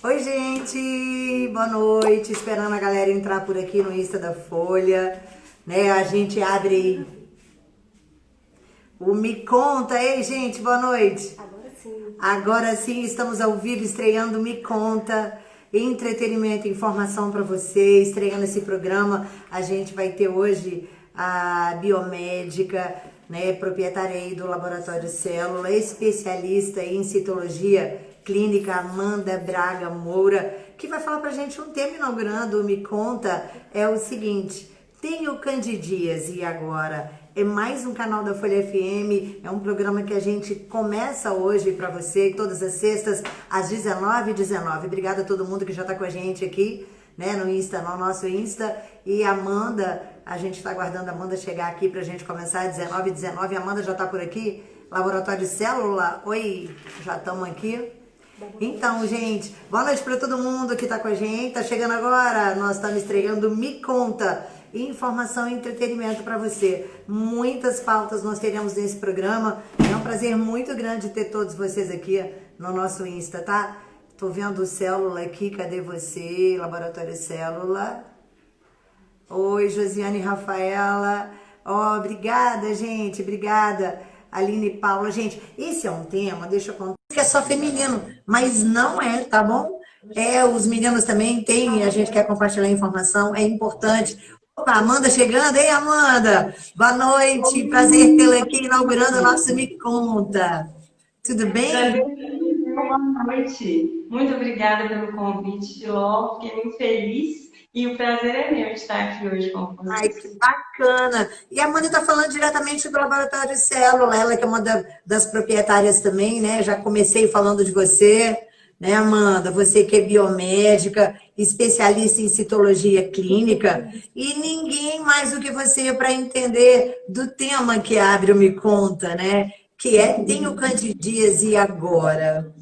Oi, gente! Boa noite! Esperando a galera entrar por aqui no Insta da Folha, né? A gente abre aí o Me Conta. Ei, gente, boa noite! Agora sim. Agora sim, estamos ao vivo estreando Me Conta. Entretenimento e informação para você. Estreando esse programa, a gente vai ter hoje a biomédica, né, proprietária aí do Laboratório Célula, especialista em citologia clínica, Amanda Braga Moura, que vai falar pra gente um tema inaugurando o Me Conta, é o seguinte: tenho candidíase e agora? É mais um canal da Folha FM, é um programa que a gente começa hoje para você, todas as sextas, às 19h19. Obrigada a todo mundo que já está com a gente aqui, né, no Insta, no nosso Insta. E Amanda, a gente está aguardando a Amanda chegar aqui para a gente começar às 19h19. A Amanda já está por aqui, Laboratório Célula. Oi, já estamos aqui. Então, gente, boa noite para todo mundo que está com a gente. Tá chegando agora, nós estamos estreando Me Conta, informação e entretenimento para você. Muitas pautas nós teremos nesse programa. É um prazer muito grande ter todos vocês aqui no nosso Insta, tá? Tô vendo o Célula aqui, cadê você? Laboratório Célula. Oi, Josiane e Rafaela. Ó, obrigada, gente, obrigada. Aline e Paula. Gente, esse é um tema, deixa eu contar, que é só feminino, mas não é, tá bom? Os meninos também têm, a gente quer compartilhar informação, é importante. Opa, Amanda chegando, hein, Amanda? Boa noite, prazer tê-la aqui inaugurando o nosso Me Conta. Tudo bem? Boa noite. Muito obrigada pelo convite, Ló. Fiquei muito feliz e o prazer é meu de estar aqui hoje com Ai, vocês. que bacana! E a Amanda está falando diretamente do Laboratório Célula, ela que é uma das proprietárias também, né? Já comecei falando de você, né, Amanda? Você que é biomédica, especialista em citologia clínica, e ninguém mais do que você para entender do tema que abre o Me Conta, né? Que é Tenho candidíase e agora?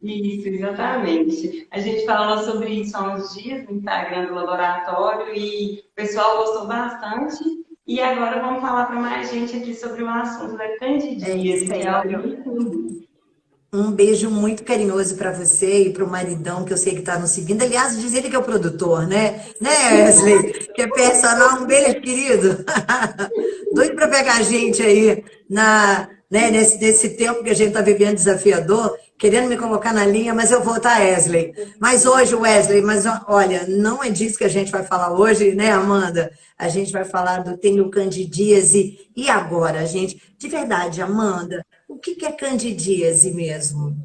Isso, exatamente. A gente falou sobre isso há uns dias no Instagram do laboratório e o pessoal gostou bastante. E agora vamos falar para mais gente aqui sobre o assunto da É isso candidíase, que é aí. algo muito comum. Um beijo muito carinhoso para você e para o maridão, que eu sei que está nos seguindo. Aliás, diz ele que é o produtor, né? Né, Wesley? Que é personal. Um beijo, querido. Doido para pegar a gente aí né, nesse tempo que a gente está vivendo desafiador, querendo me colocar na linha, mas eu vou, tá, Wesley? Mas hoje, Wesley, olha, não é disso que a gente vai falar hoje, né, Amanda? A gente vai falar do Tenho candidíase e agora, gente? De verdade, Amanda, o que é candidíase mesmo?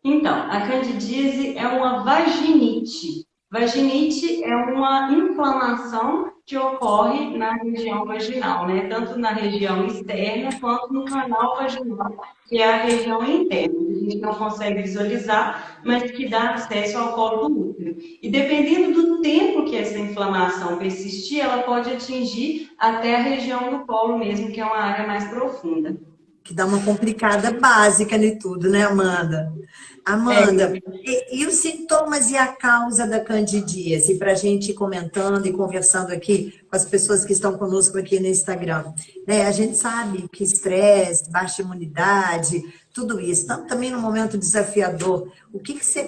Então, a candidíase é uma vaginite. Vaginite é uma inflamação que ocorre na região vaginal, né? Tanto na região externa quanto no canal vaginal, que é a região interna, que a gente não consegue visualizar, mas que dá acesso ao colo do útero. E dependendo do tempo que essa inflamação persistir, ela pode atingir até a região do colo mesmo, que é uma área mais profunda. Que dá uma complicada básica de tudo, né, Amanda? Amanda, É, e os sintomas e a causa da candidíase, para a gente ir comentando e conversando aqui com as pessoas que estão conosco aqui no Instagram. Né, a gente sabe que estresse, baixa imunidade, tudo isso, tanto também no momento desafiador.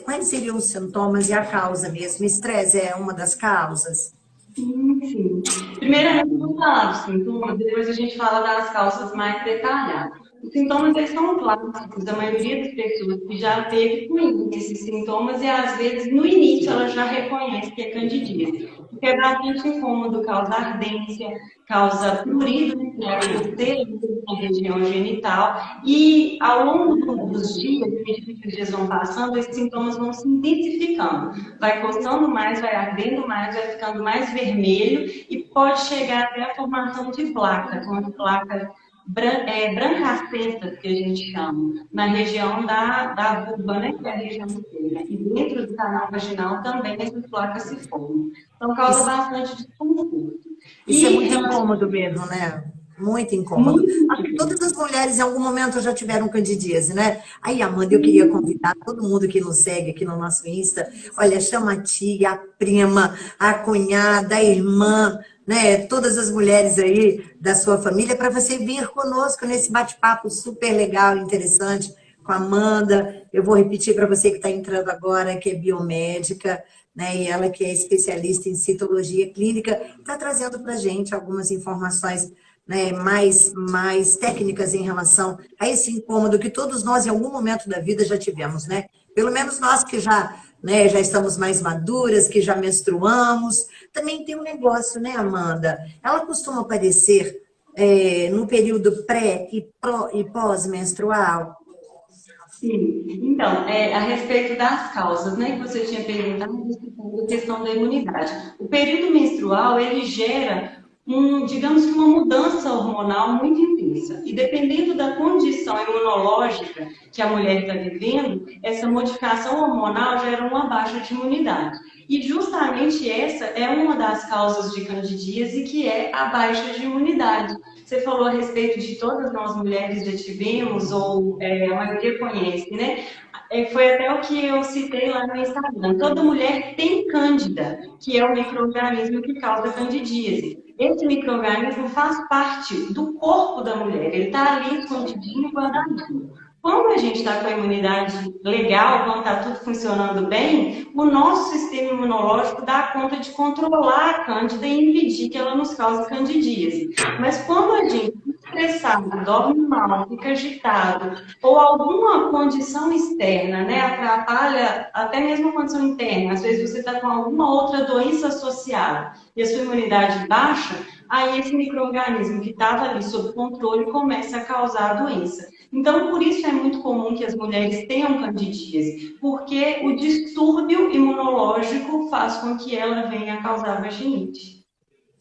Quais seriam os sintomas e a causa mesmo? Estresse é uma das causas? sim. Primeiramente, vamos falar dos sintomas, depois a gente fala das causas mais detalhadas. Os sintomas eles são clássicos da maioria das pessoas que já teve com esses sintomas e às vezes no início ela já reconhece que é candidíase. Porque é bastante incômodo, causa ardência, causa prurido, que é a coceira na região genital, e ao longo dos dias, à medida que os dias vão passando, esses sintomas vão se intensificando. Vai coçando mais, vai ardendo mais, vai ficando mais vermelho e pode chegar até a formação de placa, com as placas brancacenta, que a gente chama, na região da vulva, né, que é a região interna. E dentro do canal vaginal também essas placas se formam. Então, causa Isso, bastante desconforto. isso é E muito incômodo mesmo, né? Muito incômodo. Acho que todas as mulheres em algum momento já tiveram candidíase, né? Aí, Amanda, eu queria convidar todo mundo que nos segue aqui no nosso Insta. Olha, chama a tia, a prima, a cunhada, a irmã, né? Todas as mulheres aí da sua família para você vir conosco nesse bate-papo super legal, interessante, com a Amanda. Eu vou repetir para você que está entrando agora, que é biomédica, né? E ela que é especialista em citologia clínica, está trazendo para a gente algumas informações, né, mais técnicas em relação a esse incômodo que todos nós, em algum momento da vida, já tivemos, né? Pelo menos nós que já, né, já estamos mais maduras, que já menstruamos. Também tem um negócio, né, Amanda? Ela costuma aparecer no período pré e pós-menstrual. Sim, então, a respeito das causas, né, que você tinha perguntado, a questão da imunidade. O período menstrual, ele gera digamos que uma mudança hormonal muito intensa. E dependendo da condição imunológica que a mulher está vivendo, essa modificação hormonal gera uma baixa de imunidade. E justamente essa é uma das causas de candidíase, que é a baixa de imunidade. Você falou a respeito de todas nós mulheres já tivemos, ou a maioria conhece, né? Foi até o que eu citei lá no Instagram. Toda mulher tem cândida, que é o micro-organismo que causa candidíase. Esse micro-organismo faz parte do corpo da mulher, ele está ali escondidinho, guardadinho. Quando a gente está com a imunidade legal, quando está tudo funcionando bem, o nosso sistema imunológico dá conta de controlar a cândida e impedir que ela nos cause candidíase. Mas quando a gente estressado, dorme mal, fica agitado, ou alguma condição externa, né, atrapalha até mesmo a condição interna, às vezes você está com alguma outra doença associada e a sua imunidade baixa, aí esse micro-organismo que estava ali sob controle começa a causar a doença. Então, por isso é muito comum que as mulheres tenham candidíase, porque o distúrbio imunológico faz com que ela venha a causar vaginite.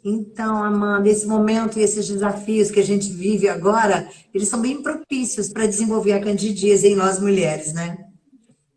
Então, Amanda, esse momento e esses desafios que a gente vive agora, eles são bem propícios para desenvolver a candidíase em nós mulheres, né?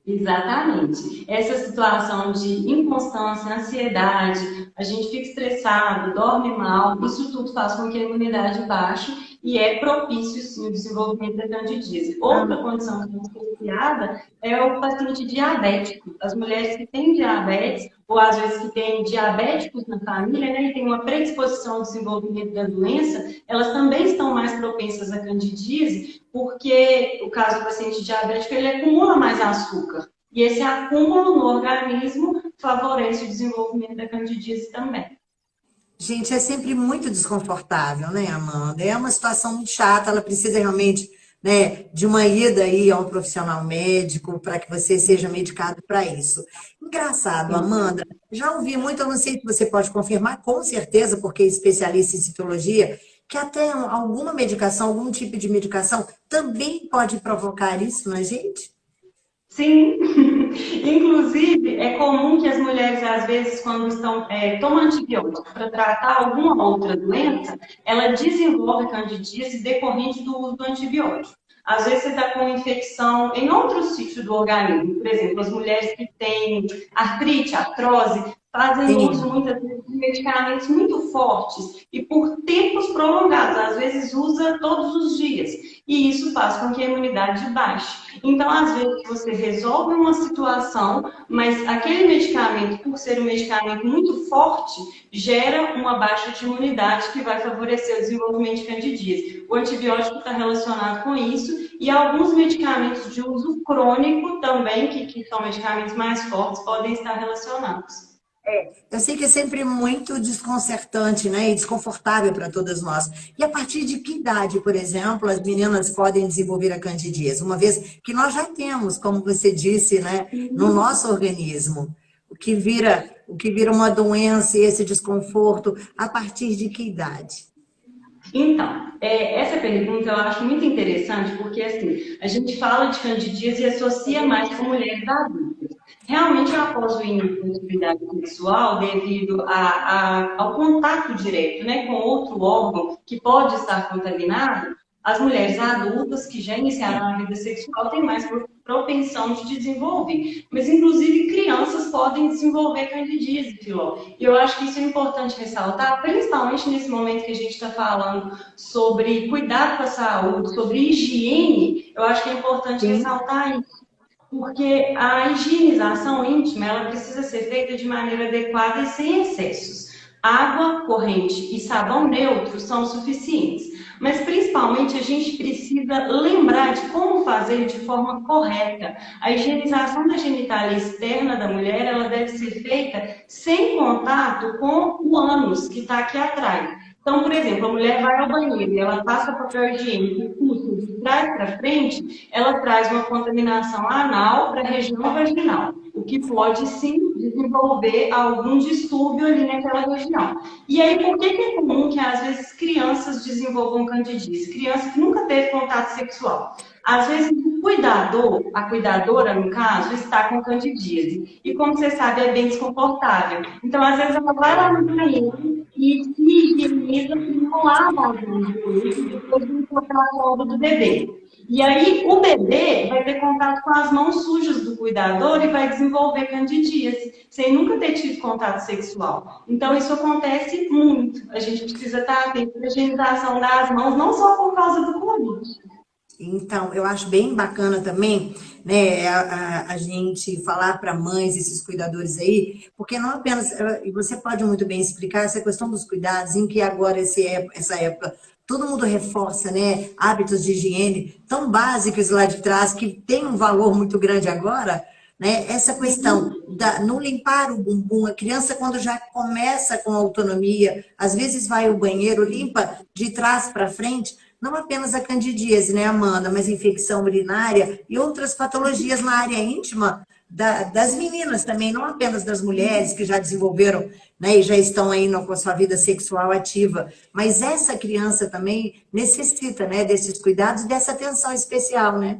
Exatamente. Essa situação de inconstância, ansiedade, a gente fica estressado, dorme mal, isso tudo faz com que a imunidade baixe e é propício, sim, o desenvolvimento da candidíase. Outra condição associada é o paciente diabético. As mulheres que têm diabetes, ou às vezes que têm diabéticos na família, né, e têm uma predisposição ao desenvolvimento da doença, elas também estão mais propensas à candidíase, porque o caso do paciente diabético, ele acumula mais açúcar. E esse acúmulo no organismo favorece o desenvolvimento da candidíase também. Gente, é sempre muito desconfortável, né, Amanda? É uma situação muito chata, ela precisa realmente, né, de uma ida aí a um profissional médico para que você seja medicado para isso. Engraçado, Amanda, já ouvi muito, eu não sei se você pode confirmar, com certeza, porque é especialista em citologia, que até alguma medicação, algum tipo de medicação também pode provocar isso na gente? Sim, inclusive é comum que as mulheres, às vezes, quando tomam antibiótico para tratar alguma outra doença, ela desenvolve candidíase decorrente do uso do antibiótico. Às vezes você está com infecção em outro sítio do organismo, por exemplo, as mulheres que têm artrite, artrose, fazem uso Sim. muitas vezes de medicamentos muito fortes e por tempos prolongados, às vezes usa todos os dias, e isso faz com que a imunidade baixe. Então, às vezes, você resolve uma situação, mas aquele medicamento, por ser um medicamento muito forte, gera uma baixa de imunidade que vai favorecer o desenvolvimento de candidíase. O antibiótico está relacionado com isso e alguns medicamentos de uso crônico também, que são medicamentos mais fortes, podem estar relacionados. Eu sei que é sempre muito desconcertante, né, e desconfortável para todas nós. E a partir de que idade, por exemplo, as meninas podem desenvolver a candidíase? Uma vez que nós já temos, como você disse, né, no nosso organismo, o que vira uma doença e esse desconforto, a partir de que idade? Então, essa pergunta eu acho muito interessante, porque assim, a gente fala de candidíase e associa mais com mulheres adultas. Realmente, após o início da atividade sexual, devido ao contato direto, né, com outro órgão que pode estar contaminado, as mulheres adultas que já iniciaram a vida sexual têm mais propensão de desenvolver. Mas, inclusive, crianças podem desenvolver candidíase, Filó. E eu acho que isso é importante ressaltar, principalmente nesse momento que a gente está falando sobre cuidado com a saúde, sobre higiene, eu acho que é importante Sim. ressaltar isso. Porque a higienização íntima, ela precisa ser feita de maneira adequada e sem excessos. Água corrente e sabão neutro são suficientes. mas principalmente a gente precisa lembrar de como fazer de forma correta. A higienização da genitália externa da mulher, ela deve ser feita sem contato com o ânus, que está aqui atrás. Então, por exemplo, a mulher vai ao banheiro e ela passa papel higiênico e puxa de trás para frente, ela traz uma contaminação anal para a região vaginal, o que pode sim desenvolver algum distúrbio ali naquela região. E aí, por que é comum que às vezes crianças desenvolvam candidíase? Criança que nunca teve contato sexual. Às vezes, o cuidador, a cuidadora, no caso, está com candidíase. E como você sabe, é bem desconfortável. Então, às vezes, ela vai lá no banheiro e se higieniza e não lava as mãos depois de colocar a fralda do bebê. E aí, o bebê vai ter contato com as mãos sujas do cuidador e vai desenvolver candidíase, sem nunca ter tido contato sexual. Então, isso acontece muito. A gente precisa estar atento à higienização das mãos, não só por causa do Covid. Então, eu acho bem bacana também, né, a gente falar para mães, esses cuidadores aí, porque não apenas, e você pode muito bem explicar essa questão dos cuidados, em que agora essa época todo mundo reforça, né, hábitos de higiene tão básicos lá de trás, que tem um valor muito grande agora, né, essa questão da não limpar o bumbum, a criança quando já começa com autonomia, às vezes vai ao banheiro, limpa de trás para frente, não apenas a candidíase, né, Amanda, mas infecção urinária e outras patologias na área íntima das meninas também, não apenas das mulheres que já desenvolveram, né, e já estão aí com a sua vida sexual ativa, mas essa criança também necessita, né, desses cuidados e dessa atenção especial, né?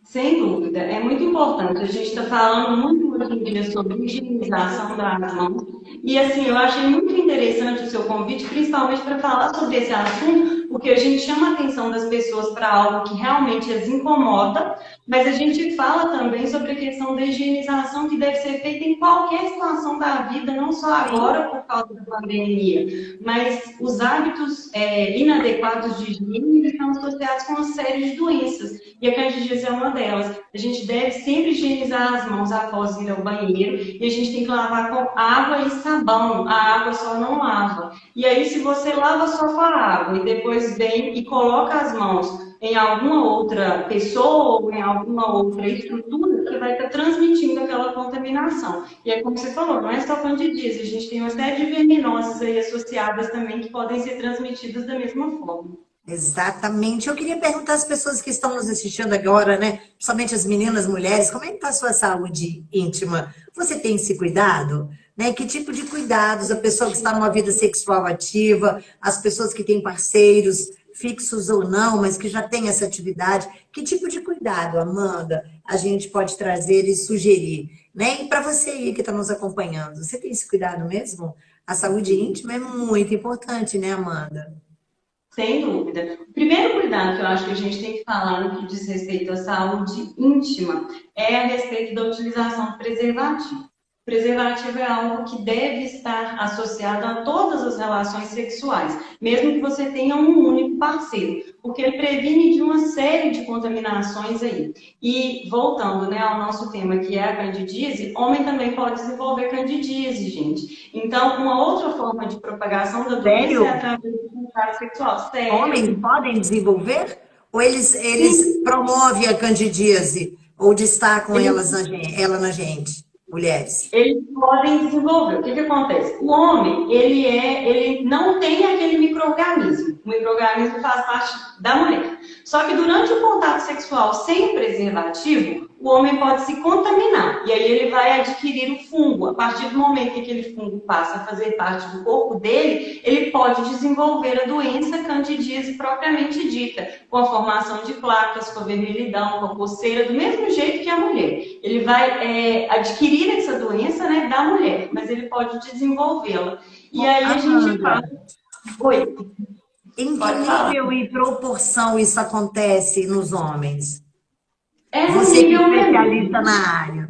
Sem dúvida, é muito importante. A gente está falando muito hoje em dia sobre higienização das mãos. E assim, eu achei muito interessante o seu convite, principalmente para falar sobre esse assunto, porque a gente chama a atenção das pessoas para algo que realmente as incomoda, mas a gente fala também sobre a questão da higienização que deve ser feita em qualquer situação da vida, não só agora por causa da pandemia, mas os hábitos inadequados de higiene estão associados com uma série de doenças. E a candidíase é uma delas. A gente deve sempre higienizar as mãos após ir ao banheiro e a gente tem que lavar com água e sabão. A água só não lava. E aí, se você lava só com a água e depois vem e coloca as mãos em alguma outra pessoa ou em alguma outra estrutura, que vai estar transmitindo aquela contaminação. E é como você falou, não é só candidíase, a gente tem uma série de venenosas aí associadas também que podem ser transmitidas da mesma forma. Exatamente. Eu queria perguntar às pessoas que estão nos assistindo agora, né? Principalmente as meninas, mulheres, como é que está a sua saúde íntima? Você tem esse cuidado? Né? Que tipo de cuidados a pessoa que está numa vida sexual ativa, as pessoas que têm parceiros fixos ou não, mas que já têm essa atividade, que tipo de cuidado, Amanda, a gente pode trazer e sugerir? Né? E para você aí que está nos acompanhando, você tem esse cuidado mesmo? A saúde íntima é muito importante, né, Amanda? Sem dúvida. O primeiro cuidado que eu acho que a gente tem que falar no que diz respeito à saúde íntima é a respeito da utilização do preservativo. O preservativo é algo que deve estar associado a todas as relações sexuais, mesmo que você tenha um único parceiro, porque ele previne de uma série de contaminações aí. E voltando, né, ao nosso tema, que é a candidíase, homem também pode desenvolver candidíase, gente. Então, uma outra forma de propagação da doença é através do contato sexual. Sério? Homens podem desenvolver? Ou eles promovem a candidíase? Ou destacam ela na gente? Mulheres. Eles podem desenvolver. O que acontece? O homem, ele não tem aquele micro-organismo. O micro-organismo faz parte da mulher. Só que durante o contato sexual sem preservativo, o homem pode se contaminar. E aí ele vai adquirir o fungo. A partir do momento que aquele fungo passa a fazer parte do corpo dele, ele pode desenvolver a doença candidíase propriamente dita, com a formação de placas, com a vermelhidão, com a coceira, do mesmo jeito que a mulher. Ele vai adquirir essa doença, né, da mulher, mas ele pode desenvolvê-la. E aí a gente fala... Oi. Em que nível e proporção isso acontece nos homens? Você que é especialista na área.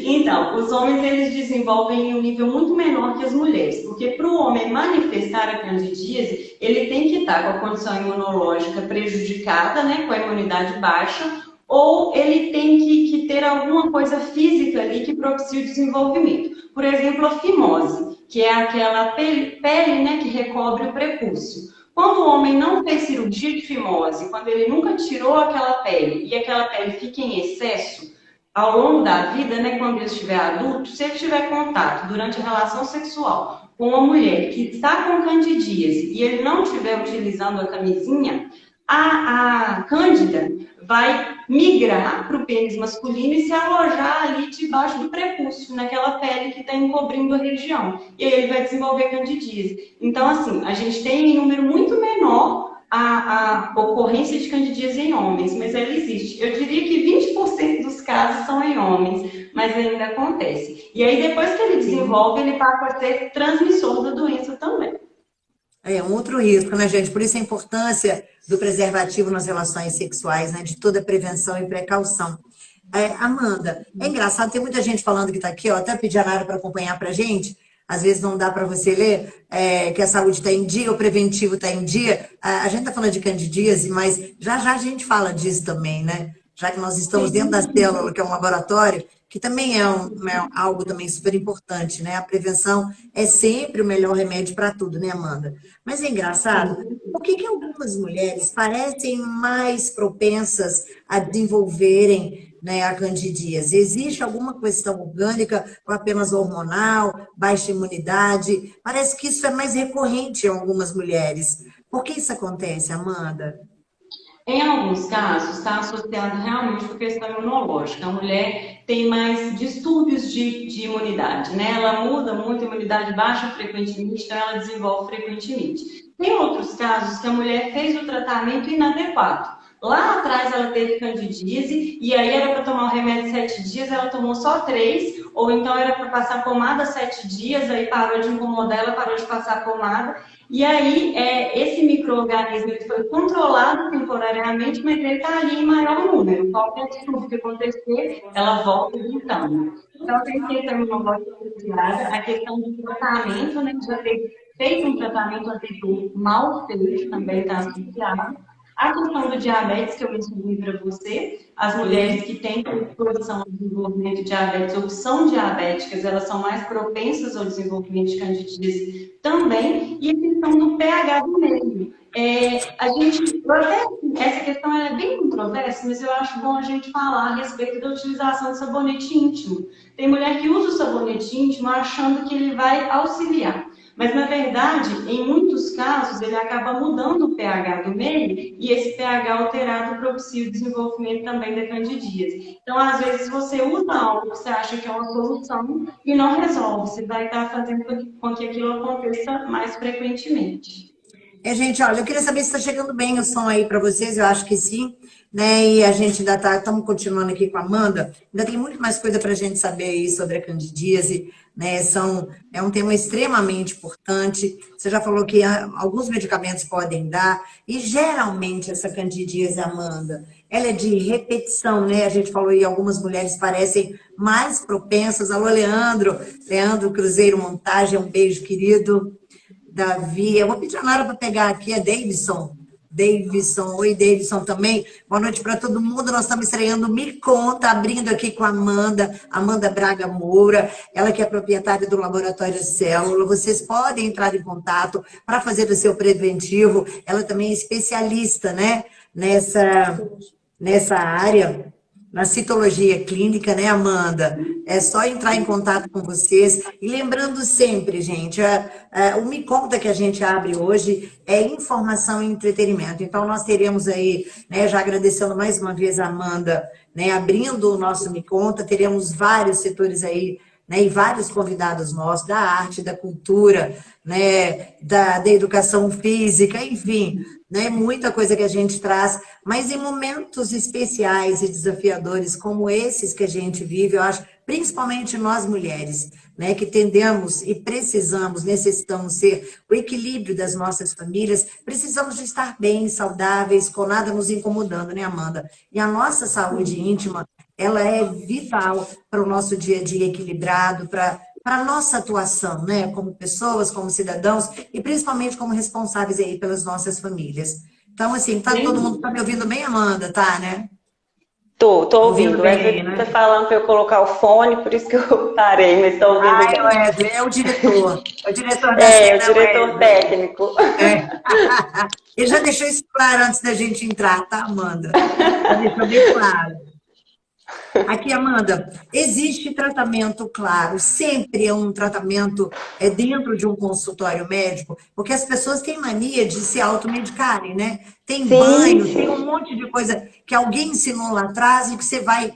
Então, os homens eles desenvolvem em um nível muito menor que as mulheres, porque para o homem manifestar a candidíase, ele tem que estar com a condição imunológica prejudicada, né, com a imunidade baixa, ou ele tem que ter alguma coisa física ali que propicie o desenvolvimento. Por exemplo, a fimose, que é aquela pele, né, que recobre o prepúcio. Quando o homem não fez cirurgia de fimose, quando ele nunca tirou aquela pele e aquela pele fica em excesso, ao longo da vida, né, quando ele estiver adulto, se ele tiver contato durante a relação sexual com uma mulher que está com candidíase e ele não estiver utilizando a camisinha, a cândida vai migrar para o pênis masculino e se alojar ali debaixo do prepúcio, naquela pele que está encobrindo a região. E aí ele vai desenvolver candidíase. Então, assim, a gente tem em número muito menor a ocorrência de candidíase em homens, mas ela existe. Eu diria que 20% dos casos são em homens, mas ainda acontece. E aí, depois que ele desenvolve, ele passa a ser transmissor da doença também. É um outro risco, né, gente? Por isso a importância do preservativo nas relações sexuais, né? De toda prevenção e precaução. Amanda, é engraçado, tem muita gente falando que está aqui, ó, até pedir a Nara para acompanhar para a gente, às vezes não dá para você ler, que a saúde está em dia, o preventivo está em dia. A gente está falando de candidíase, mas já já a gente fala disso também, né? Já que nós estamos dentro da célula, que é um laboratório, que também é algo também super importante, né? A prevenção é sempre o melhor remédio para tudo, né, Amanda? Mas é engraçado, por que algumas mulheres parecem mais propensas a desenvolverem, né, a candidíase? Existe alguma questão orgânica ou apenas hormonal, baixa imunidade? Parece que isso é mais recorrente em algumas mulheres. Por que isso acontece, Amanda? Em alguns casos, está associado realmente com questão imunológica. A mulher tem mais distúrbios de imunidade, né? Ela muda muito, a imunidade baixa frequentemente, então ela desenvolve frequentemente. Tem outros casos que a mulher fez o tratamento inadequado. Lá atrás ela teve candidíase e aí era para tomar o remédio 7 dias, ela tomou só 3, ou então era para passar pomada 7 dias, aí parou de incomodar, ela parou de passar pomada. E aí, esse micro-organismo foi controlado temporariamente, mas ele está ali em maior número. Qualquer distúrbio que acontecer, ela volta gritando. Então, tem que ter uma voz associada. A questão do tratamento, né, já ter feito um tratamento anterior mal feito, também está associada. A questão do diabetes, que eu mencionei para você, as mulheres que têm predisposição ao desenvolvimento de diabetes ou que são diabéticas, elas são mais propensas ao desenvolvimento de candidíase também, e a questão do pH do meio. Essa questão é bem controversa, mas eu acho bom a gente falar a respeito da utilização de sabonete íntimo. Tem mulher que usa o sabonete íntimo achando que ele vai auxiliar. Mas, na verdade, em muitos casos, ele acaba mudando o pH do meio e esse pH alterado propicia o desenvolvimento também da candidíase. Então, às vezes, você usa algo que você acha que é uma solução e não resolve. Você vai estar fazendo com que aquilo aconteça mais frequentemente. Gente, olha, eu queria saber se está chegando bem o som aí para vocês, eu acho que sim, né? E a gente ainda estamos continuando aqui com a Amanda, ainda tem muito mais coisa para a gente saber aí sobre a candidíase, né? É um tema extremamente importante. Você já falou que alguns medicamentos podem dar, e geralmente essa candidíase, Amanda, ela é de repetição, né? A gente falou aí, algumas mulheres parecem mais propensas. Alô, Leandro, Leandro Cruzeiro Montagem, um beijo, querido. Davi, eu vou pedir a Nara para pegar aqui, é Davidson. Oi, Davidson também. Boa noite para todo mundo. Nós estamos estreando Me Conta, abrindo aqui com a Amanda Braga Moura, ela que é proprietária do Laboratório Célula. Vocês podem entrar em contato para fazer o seu preventivo. Ela também é especialista, né, nessa área, na citologia clínica, né, Amanda? É só entrar em contato com vocês. E lembrando sempre, gente, o Me Conta que a gente abre hoje é informação e entretenimento. Então, nós teremos aí, né, já agradecendo mais uma vez a Amanda, né, abrindo o nosso Me Conta, teremos vários setores aí, né, e vários convidados nossos, da arte, da cultura, né, da educação física, enfim, né, muita coisa que a gente traz, mas em momentos especiais e desafiadores como esses que a gente vive, eu acho, principalmente nós mulheres, né, que tendemos e precisamos, necessitamos ser o equilíbrio das nossas famílias, precisamos de estar bem, saudáveis, com nada nos incomodando, né, Amanda? E a nossa saúde íntima, ela é vital para o nosso dia a dia equilibrado, para a nossa atuação, né, como pessoas, como cidadãos, e principalmente como responsáveis aí pelas nossas famílias. Então, assim, todo mundo tá me ouvindo bem, Amanda, tá, né? Tô Ouvindo ouvindo. O bem, Wesley tá né? falando para eu colocar o fone, por isso que eu parei, mas tô ouvindo Ai, bem. Wesley, é o diretor da É, o cena, diretor Wesley. técnico. É. Ele já deixou isso claro antes da gente entrar, tá, Amanda? Já deixou bem claro. Aqui, Amanda, existe tratamento, claro, sempre é um tratamento dentro de um consultório médico, porque as pessoas têm mania de se automedicarem, né? Tem Sim, banho, tem um sim. monte de coisa que alguém ensinou lá atrás e que você vai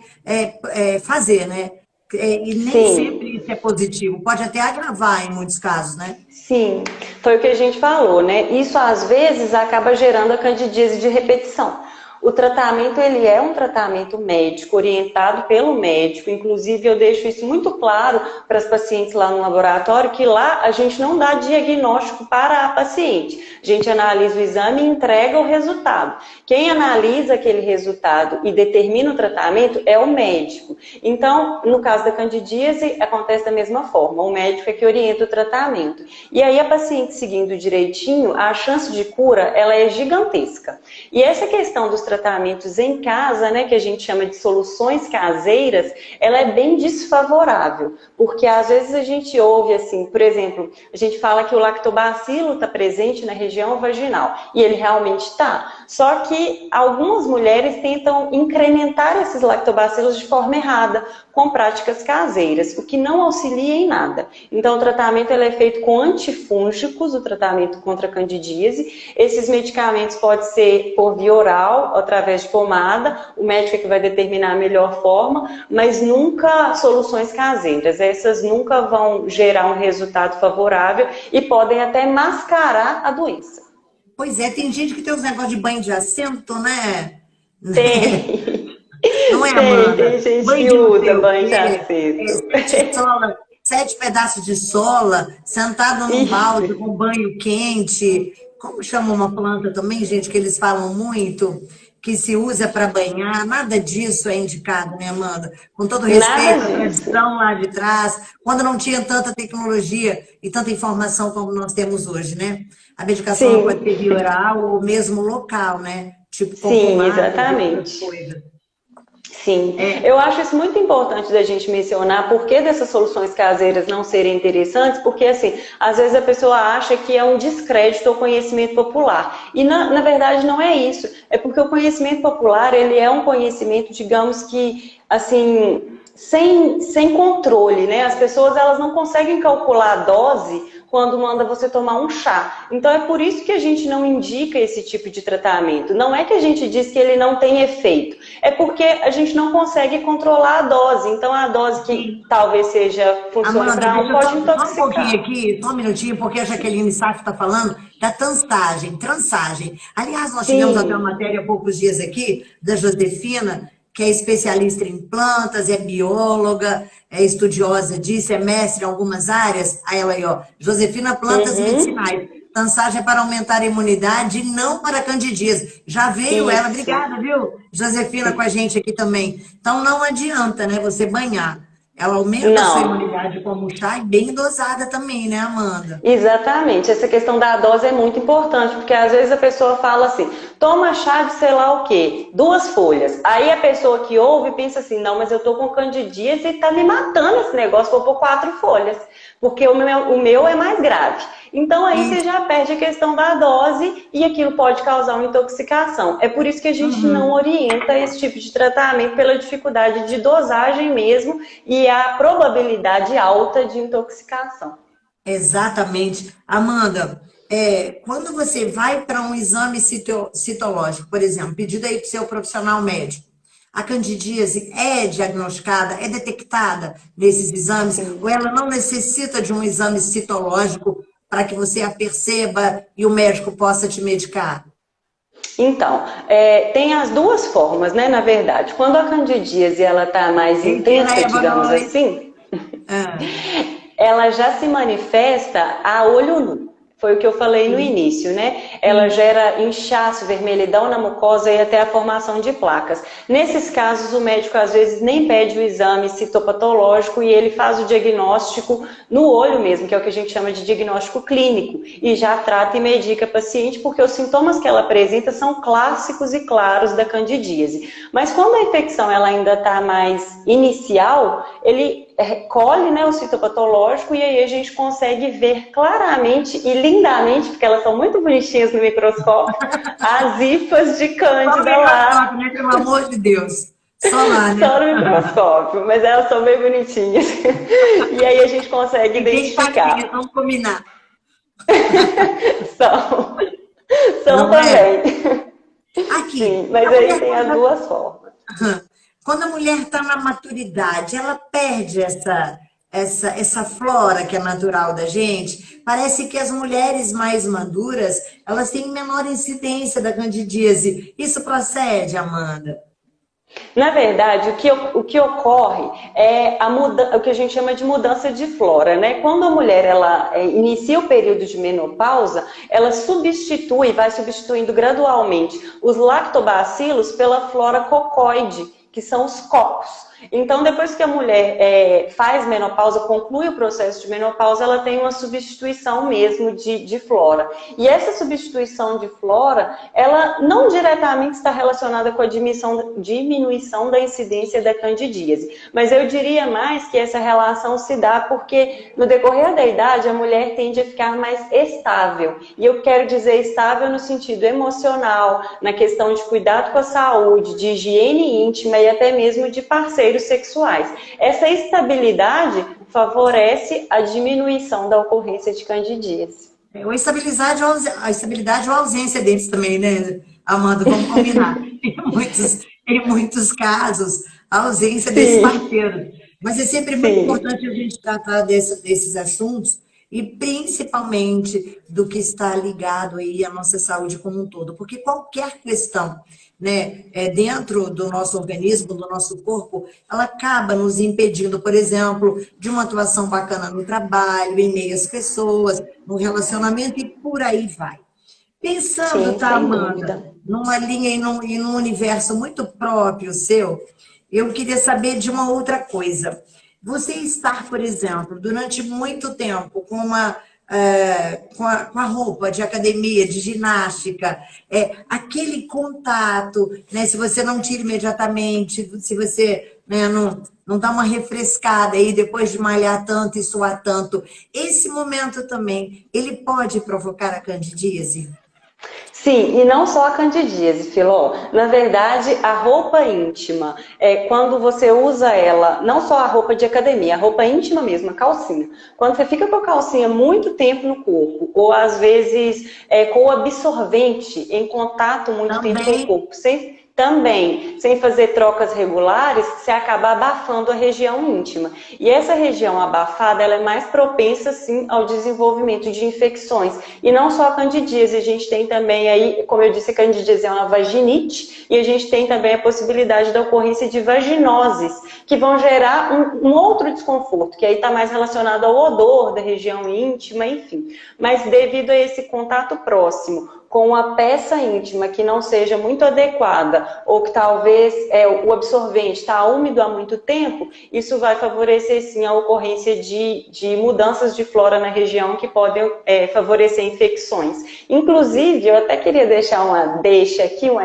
fazer, né? E nem sempre Sim. isso é positivo, pode até agravar em muitos casos, né? Sim, foi o que a gente falou, né? Isso às vezes acaba gerando a candidíase de repetição. O tratamento, ele é um tratamento médico, orientado pelo médico. Inclusive, eu deixo isso muito claro para as pacientes lá no laboratório, que lá a gente não dá diagnóstico para a paciente. A gente analisa o exame e entrega o resultado. Quem analisa aquele resultado e determina o tratamento é o médico. Então, no caso da candidíase, acontece da mesma forma. O médico é que orienta o tratamento. E aí, a paciente seguindo direitinho, a chance de cura, ela é gigantesca. E essa questão dos tratamentos em casa, né, que a gente chama de soluções caseiras, ela é bem desfavorável, porque às vezes a gente ouve assim, por exemplo, a gente fala que o lactobacilo está presente na região vaginal, e ele realmente está. Só que algumas mulheres tentam incrementar esses lactobacilos de forma errada, com práticas caseiras, o que não auxilia em nada. Então, o tratamento ele é feito com antifúngicos, o tratamento contra a candidíase. Esses medicamentos podem ser por via oral, através de pomada, o médico é que vai determinar a melhor forma, mas nunca soluções caseiras. Essas nunca vão gerar um resultado favorável e podem até mascarar a doença. Pois é, tem gente que tem uns negócios de banho de assento, né? Tem, Não é, tem Amanda? gente Banho que de não usa sei o banho de quê, acesso. sete pedaços de sola, sentado num Isso. balde com banho quente. Como chama uma planta também, gente, que eles falam muito, que se usa para banhar? Nada disso é indicado, né, Amanda? Com todo Nada respeito à disso. tradição lá de trás, quando não tinha tanta tecnologia e tanta informação como nós temos hoje, né? A medicação ela pode ser Sim, via oral ou mesmo local, né? Tipo com sim, pomadas e outras exatamente. coisas. Sim, É, eu acho isso muito importante da gente mencionar por que dessas soluções caseiras não serem interessantes, porque assim, às vezes a pessoa acha que é um descrédito ao conhecimento popular. E na verdade não é isso. É porque o conhecimento popular, ele é um conhecimento, digamos que, assim, sem controle, né? As pessoas, elas não conseguem calcular a dose quando manda você tomar um chá. Então é por isso que a gente não indica esse tipo de tratamento. Não é que a gente diz que ele não tem efeito, é porque a gente não consegue controlar a dose. Então a dose que sim. talvez seja funcione Amanda, para um deixa eu pode só um pouquinho intoxicar. aqui, só um minutinho, porque a Jaqueline Saf está falando da transagem. Aliás, nós tivemos até uma Sim, matéria há poucos dias aqui, da Josefina, que é especialista em plantas, é bióloga, é estudiosa disso, é mestre em algumas áreas. Aí ela aí, ó, Josefina, plantas uhum. medicinais. Transagem é para aumentar a imunidade, não para candidíase. Já veio ela, Isso. obrigada, viu, Josefina, com a gente aqui também. Então não adianta, né, você banhar. Ela aumenta a sua Não. imunidade como chá e bem dosada também, né, Amanda? Exatamente, essa questão da dose é muito importante, porque às vezes a pessoa fala assim, toma chá de sei lá o quê, 2 folhas. Aí a pessoa que ouve pensa assim, não, mas eu tô com candidíase e tá me matando esse negócio, vou pôr 4 folhas, porque o meu é mais grave. Então aí você Isso. já perde a questão da dose e aquilo pode causar uma intoxicação. É por isso que a gente não Uhum. orienta esse tipo de tratamento pela dificuldade de dosagem mesmo e a probabilidade alta de intoxicação. Exatamente. Amanda, quando você vai para um exame citológico, por exemplo, pedido aí para o seu profissional médico, a candidíase é diagnosticada, é detectada nesses exames, ou Sim. ela não necessita de um exame citológico para que você a perceba e o médico possa te medicar? Então, tem as duas formas, né, na verdade. Quando a candidíase ela está mais Mentira, intensa, é, boa digamos noite. assim, Ah, ela já se manifesta a olho nu. Foi o que eu falei no início, né? Ela gera inchaço, vermelhidão na mucosa e até a formação de placas. Nesses casos, o médico às vezes nem pede o exame citopatológico e ele faz o diagnóstico no olho mesmo, que é o que a gente chama de diagnóstico clínico, e já trata e medica a paciente, porque os sintomas que ela apresenta são clássicos e claros da candidíase. Mas quando a infecção ela ainda está mais inicial, ele colhe, né, o citopatológico, e aí a gente consegue ver claramente e lindamente, porque elas são muito bonitinhas no microscópio, as hifas de cândida lá. Né? Pelo amor de Deus. Só lá, né? Só no microscópio, mas elas são bem bonitinhas. E aí a gente consegue identificar. Vamos combinar. São Não também. Aqui. Sim, mas aí tem as duas formas. Quando a mulher está na maturidade, ela perde essa flora que é natural da gente. Parece que as mulheres mais maduras, elas têm menor incidência da candidíase. Isso procede, Amanda? Na verdade, o que ocorre é o que a gente chama de mudança de flora, né? Quando a mulher ela inicia o período de menopausa, ela vai substituindo gradualmente os lactobacilos pela flora cocóide, que são os cocos. Então, depois que a mulher faz menopausa, conclui o processo de menopausa, ela tem uma substituição mesmo de flora. E essa substituição de flora, ela não diretamente está relacionada com a diminuição da incidência da candidíase. Mas eu diria mais que essa relação se dá porque, no decorrer da idade, a mulher tende a ficar mais estável. E eu quero dizer estável no sentido emocional, na questão de cuidado com a saúde, de higiene íntima e até mesmo de parceiros sexuais. Essa estabilidade favorece a diminuição da ocorrência de candidíase. A estabilidade ou a ausência deles também, né, Amanda? Vamos combinar. Em muitos casos, a ausência desses parceiros. Mas é sempre muito importante a gente tratar desses assuntos e principalmente do que está ligado aí à nossa saúde como um todo. Porque qualquer questão, né, dentro do nosso organismo, do nosso corpo, ela acaba nos impedindo, por exemplo, de uma atuação bacana no trabalho, em meio às pessoas, no relacionamento e por aí vai. Pensando, tá, Amanda, numa linha e num universo muito próprio seu, eu queria saber de uma outra coisa. Você estar, por exemplo, durante muito tempo com a roupa de academia, de ginástica, aquele contato, né, se você não tira imediatamente, se você, né, não dá uma refrescada aí depois de malhar tanto e suar tanto, esse momento também, ele pode provocar a candidíase? Sim, e não só a candidíase, Filó. Na verdade, a roupa íntima, quando você usa ela, não só a roupa de academia, a roupa íntima mesmo, a calcinha. Quando você fica com a calcinha muito tempo no corpo, ou às vezes com o absorvente em contato muito tempo com o corpo, sem fazer trocas regulares, você acaba abafando a região íntima. E essa região abafada, ela é mais propensa, sim, ao desenvolvimento de infecções. E não só a candidíase, a gente tem também aí, como eu disse, a candidíase é uma vaginite, e a gente tem também a possibilidade da ocorrência de vaginoses, que vão gerar um outro desconforto, que aí está mais relacionado ao odor da região íntima, enfim. Mas devido a esse contato próximo, com a peça íntima que não seja muito adequada ou que talvez o absorvente está úmido há muito tempo, isso vai favorecer sim a ocorrência de mudanças de flora na região que podem favorecer infecções. Inclusive, eu até queria deixar uma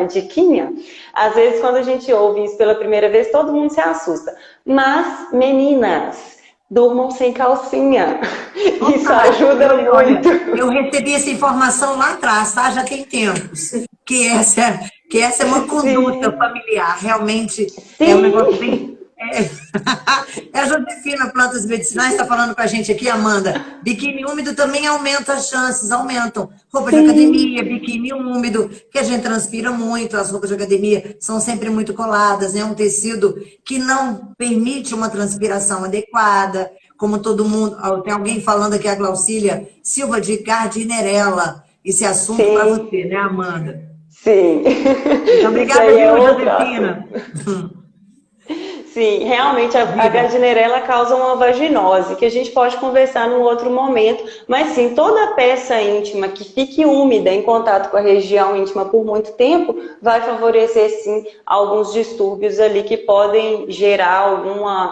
diquinha. Às vezes, quando a gente ouve isso pela primeira vez, todo mundo se assusta. Mas, meninas, durmam sem calcinha. Isso ajuda muito. Eu recebi essa informação lá atrás, tá? Já tem tempos. Que essa é uma conduta familiar. Realmente é um negócio bem... A Josefina Plantas Medicinais está falando com a gente aqui, Amanda. Biquíni úmido também aumenta as chances, aumentam. Roupa de academia, biquíni úmido, que a gente transpira muito, as roupas de academia são sempre muito coladas, é um tecido que não permite uma transpiração adequada, como todo mundo... Tem alguém falando aqui, a Glaucília Silva de Gardinerella. Esse assunto para você, né, Amanda? Sim. Então, obrigada, viu, Josefina? Sim, realmente a gardnerella causa uma vaginose, que a gente pode conversar num outro momento, mas sim, toda peça íntima que fique úmida em contato com a região íntima por muito tempo, vai favorecer sim alguns distúrbios ali que podem gerar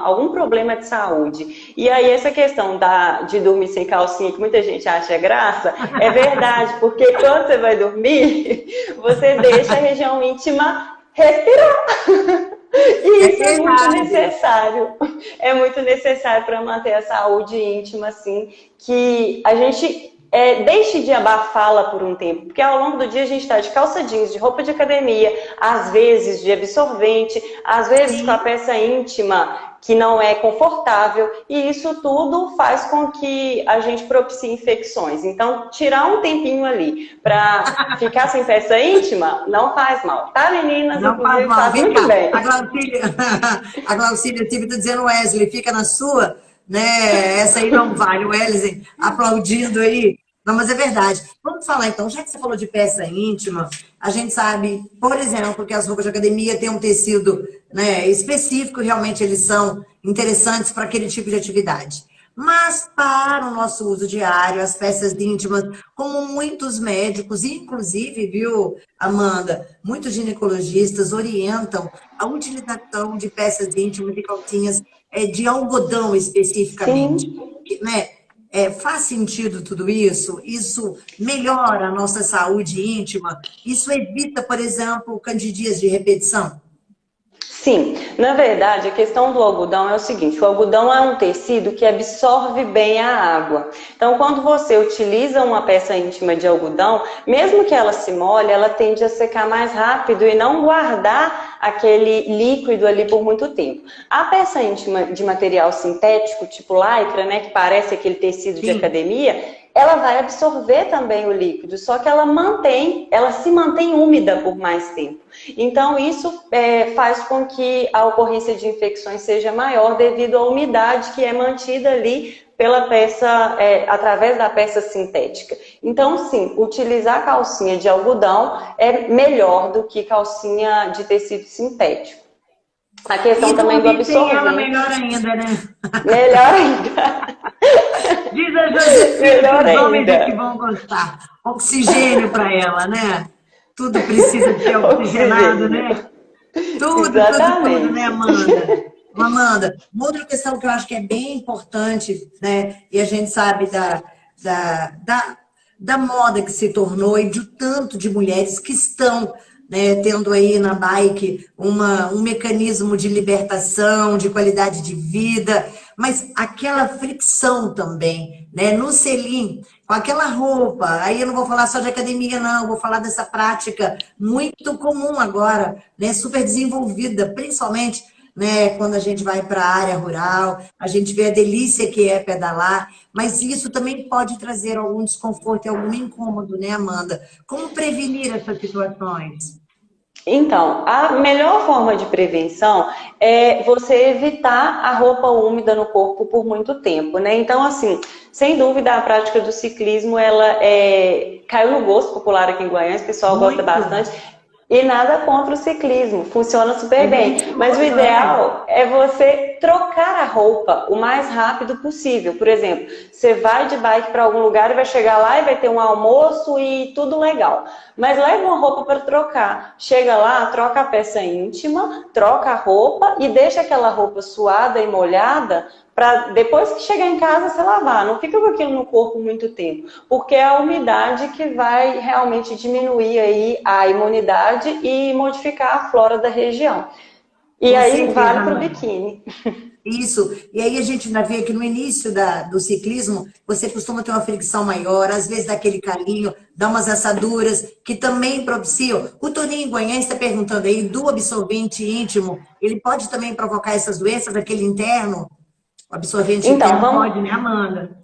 algum problema de saúde. E aí essa questão de dormir sem calcinha, que muita gente acha graça, é verdade, porque quando você vai dormir, você deixa a região íntima respirar. E isso é muito necessário. É muito necessário para manter a saúde íntima, assim, que a gente deixe de abafá-la por um tempo. Porque ao longo do dia a gente está de calça jeans, de roupa de academia, às vezes de absorvente, às vezes com a peça íntima que não é confortável, e isso tudo faz com que a gente propicie infecções. Então, tirar um tempinho ali para ficar sem peça íntima não faz mal, tá, meninas? Não faz mal. Faz muito bem. A Glaucília está dizendo, Wesley, fica na sua, né? Essa aí não vale. O Wesley aplaudindo aí. Não, mas é verdade. Vamos falar então, já que você falou de peça íntima, a gente sabe, por exemplo, que as roupas de academia têm um tecido, né, específico, realmente eles são interessantes para aquele tipo de atividade. Mas para o nosso uso diário, as peças íntimas, como muitos médicos, inclusive, viu, Amanda, muitos ginecologistas orientam a utilização de peças íntimas e calcinhas de algodão especificamente, né? Faz sentido tudo isso? Isso melhora a nossa saúde íntima? Isso evita, por exemplo, candidias de repetição? Sim, na verdade a questão do algodão é o seguinte, o algodão é um tecido que absorve bem a água. Então quando você utiliza uma peça íntima de algodão, mesmo que ela se molhe, ela tende a secar mais rápido e não guardar aquele líquido ali por muito tempo. A peça íntima de material sintético, tipo lycra, né, que parece aquele tecido de academia, ela vai absorver também o líquido, só que ela se mantém úmida por mais tempo. Então, isso faz com que a ocorrência de infecções seja maior devido à umidade que é mantida ali pela peça, através da peça sintética. Então, sim, utilizar calcinha de algodão é melhor do que calcinha de tecido sintético. A questão também do absorvente. Ela melhor ainda, né? Melhor ainda. Diz a Josefina que os homens é que vão gostar. Oxigênio para ela, né? Tudo precisa ser oxigenado, né? Tudo, né, Amanda? Amanda, uma outra questão que eu acho que é bem importante, né? E a gente sabe da moda que se tornou e de tanto de mulheres que estão, né, tendo aí na bike um mecanismo de libertação, de qualidade de vida, mas aquela fricção também, né, no selim, com aquela roupa, aí eu não vou falar só de academia não, vou falar dessa prática muito comum agora, né, super desenvolvida, principalmente, né, quando a gente vai para a área rural, a gente vê a delícia que é pedalar, mas isso também pode trazer algum desconforto e algum incômodo, né, Amanda? Como prevenir essas situações? Então, a melhor forma de prevenção é você evitar a roupa úmida no corpo por muito tempo, né? Então, assim, sem dúvida, a prática do ciclismo, ela caiu no gosto popular aqui em Goiânia, o pessoal gosta bastante. E nada contra o ciclismo, funciona super bem. Mas o ideal é você trocar a roupa o mais rápido possível. Por exemplo, você vai de bike para algum lugar e vai chegar lá e vai ter um almoço e tudo legal. Mas leva uma roupa para trocar. Chega lá, troca a peça íntima, troca a roupa e deixa aquela roupa suada e molhada para depois que chegar em casa você lavar. Não fica com aquilo no corpo muito tempo, porque é a umidade que vai realmente diminuir aí a imunidade e modificar a flora da região. E aí vale para o biquíni. Isso. E aí a gente ainda vê que no início do ciclismo, você costuma ter uma fricção maior, às vezes dá aquele calinho, dá umas assaduras, que também propiciam. O Toninho Goiânia está perguntando aí, do absorvente íntimo, ele pode também provocar essas doenças, aquele interno? O absorvente interno pode, né, Amanda?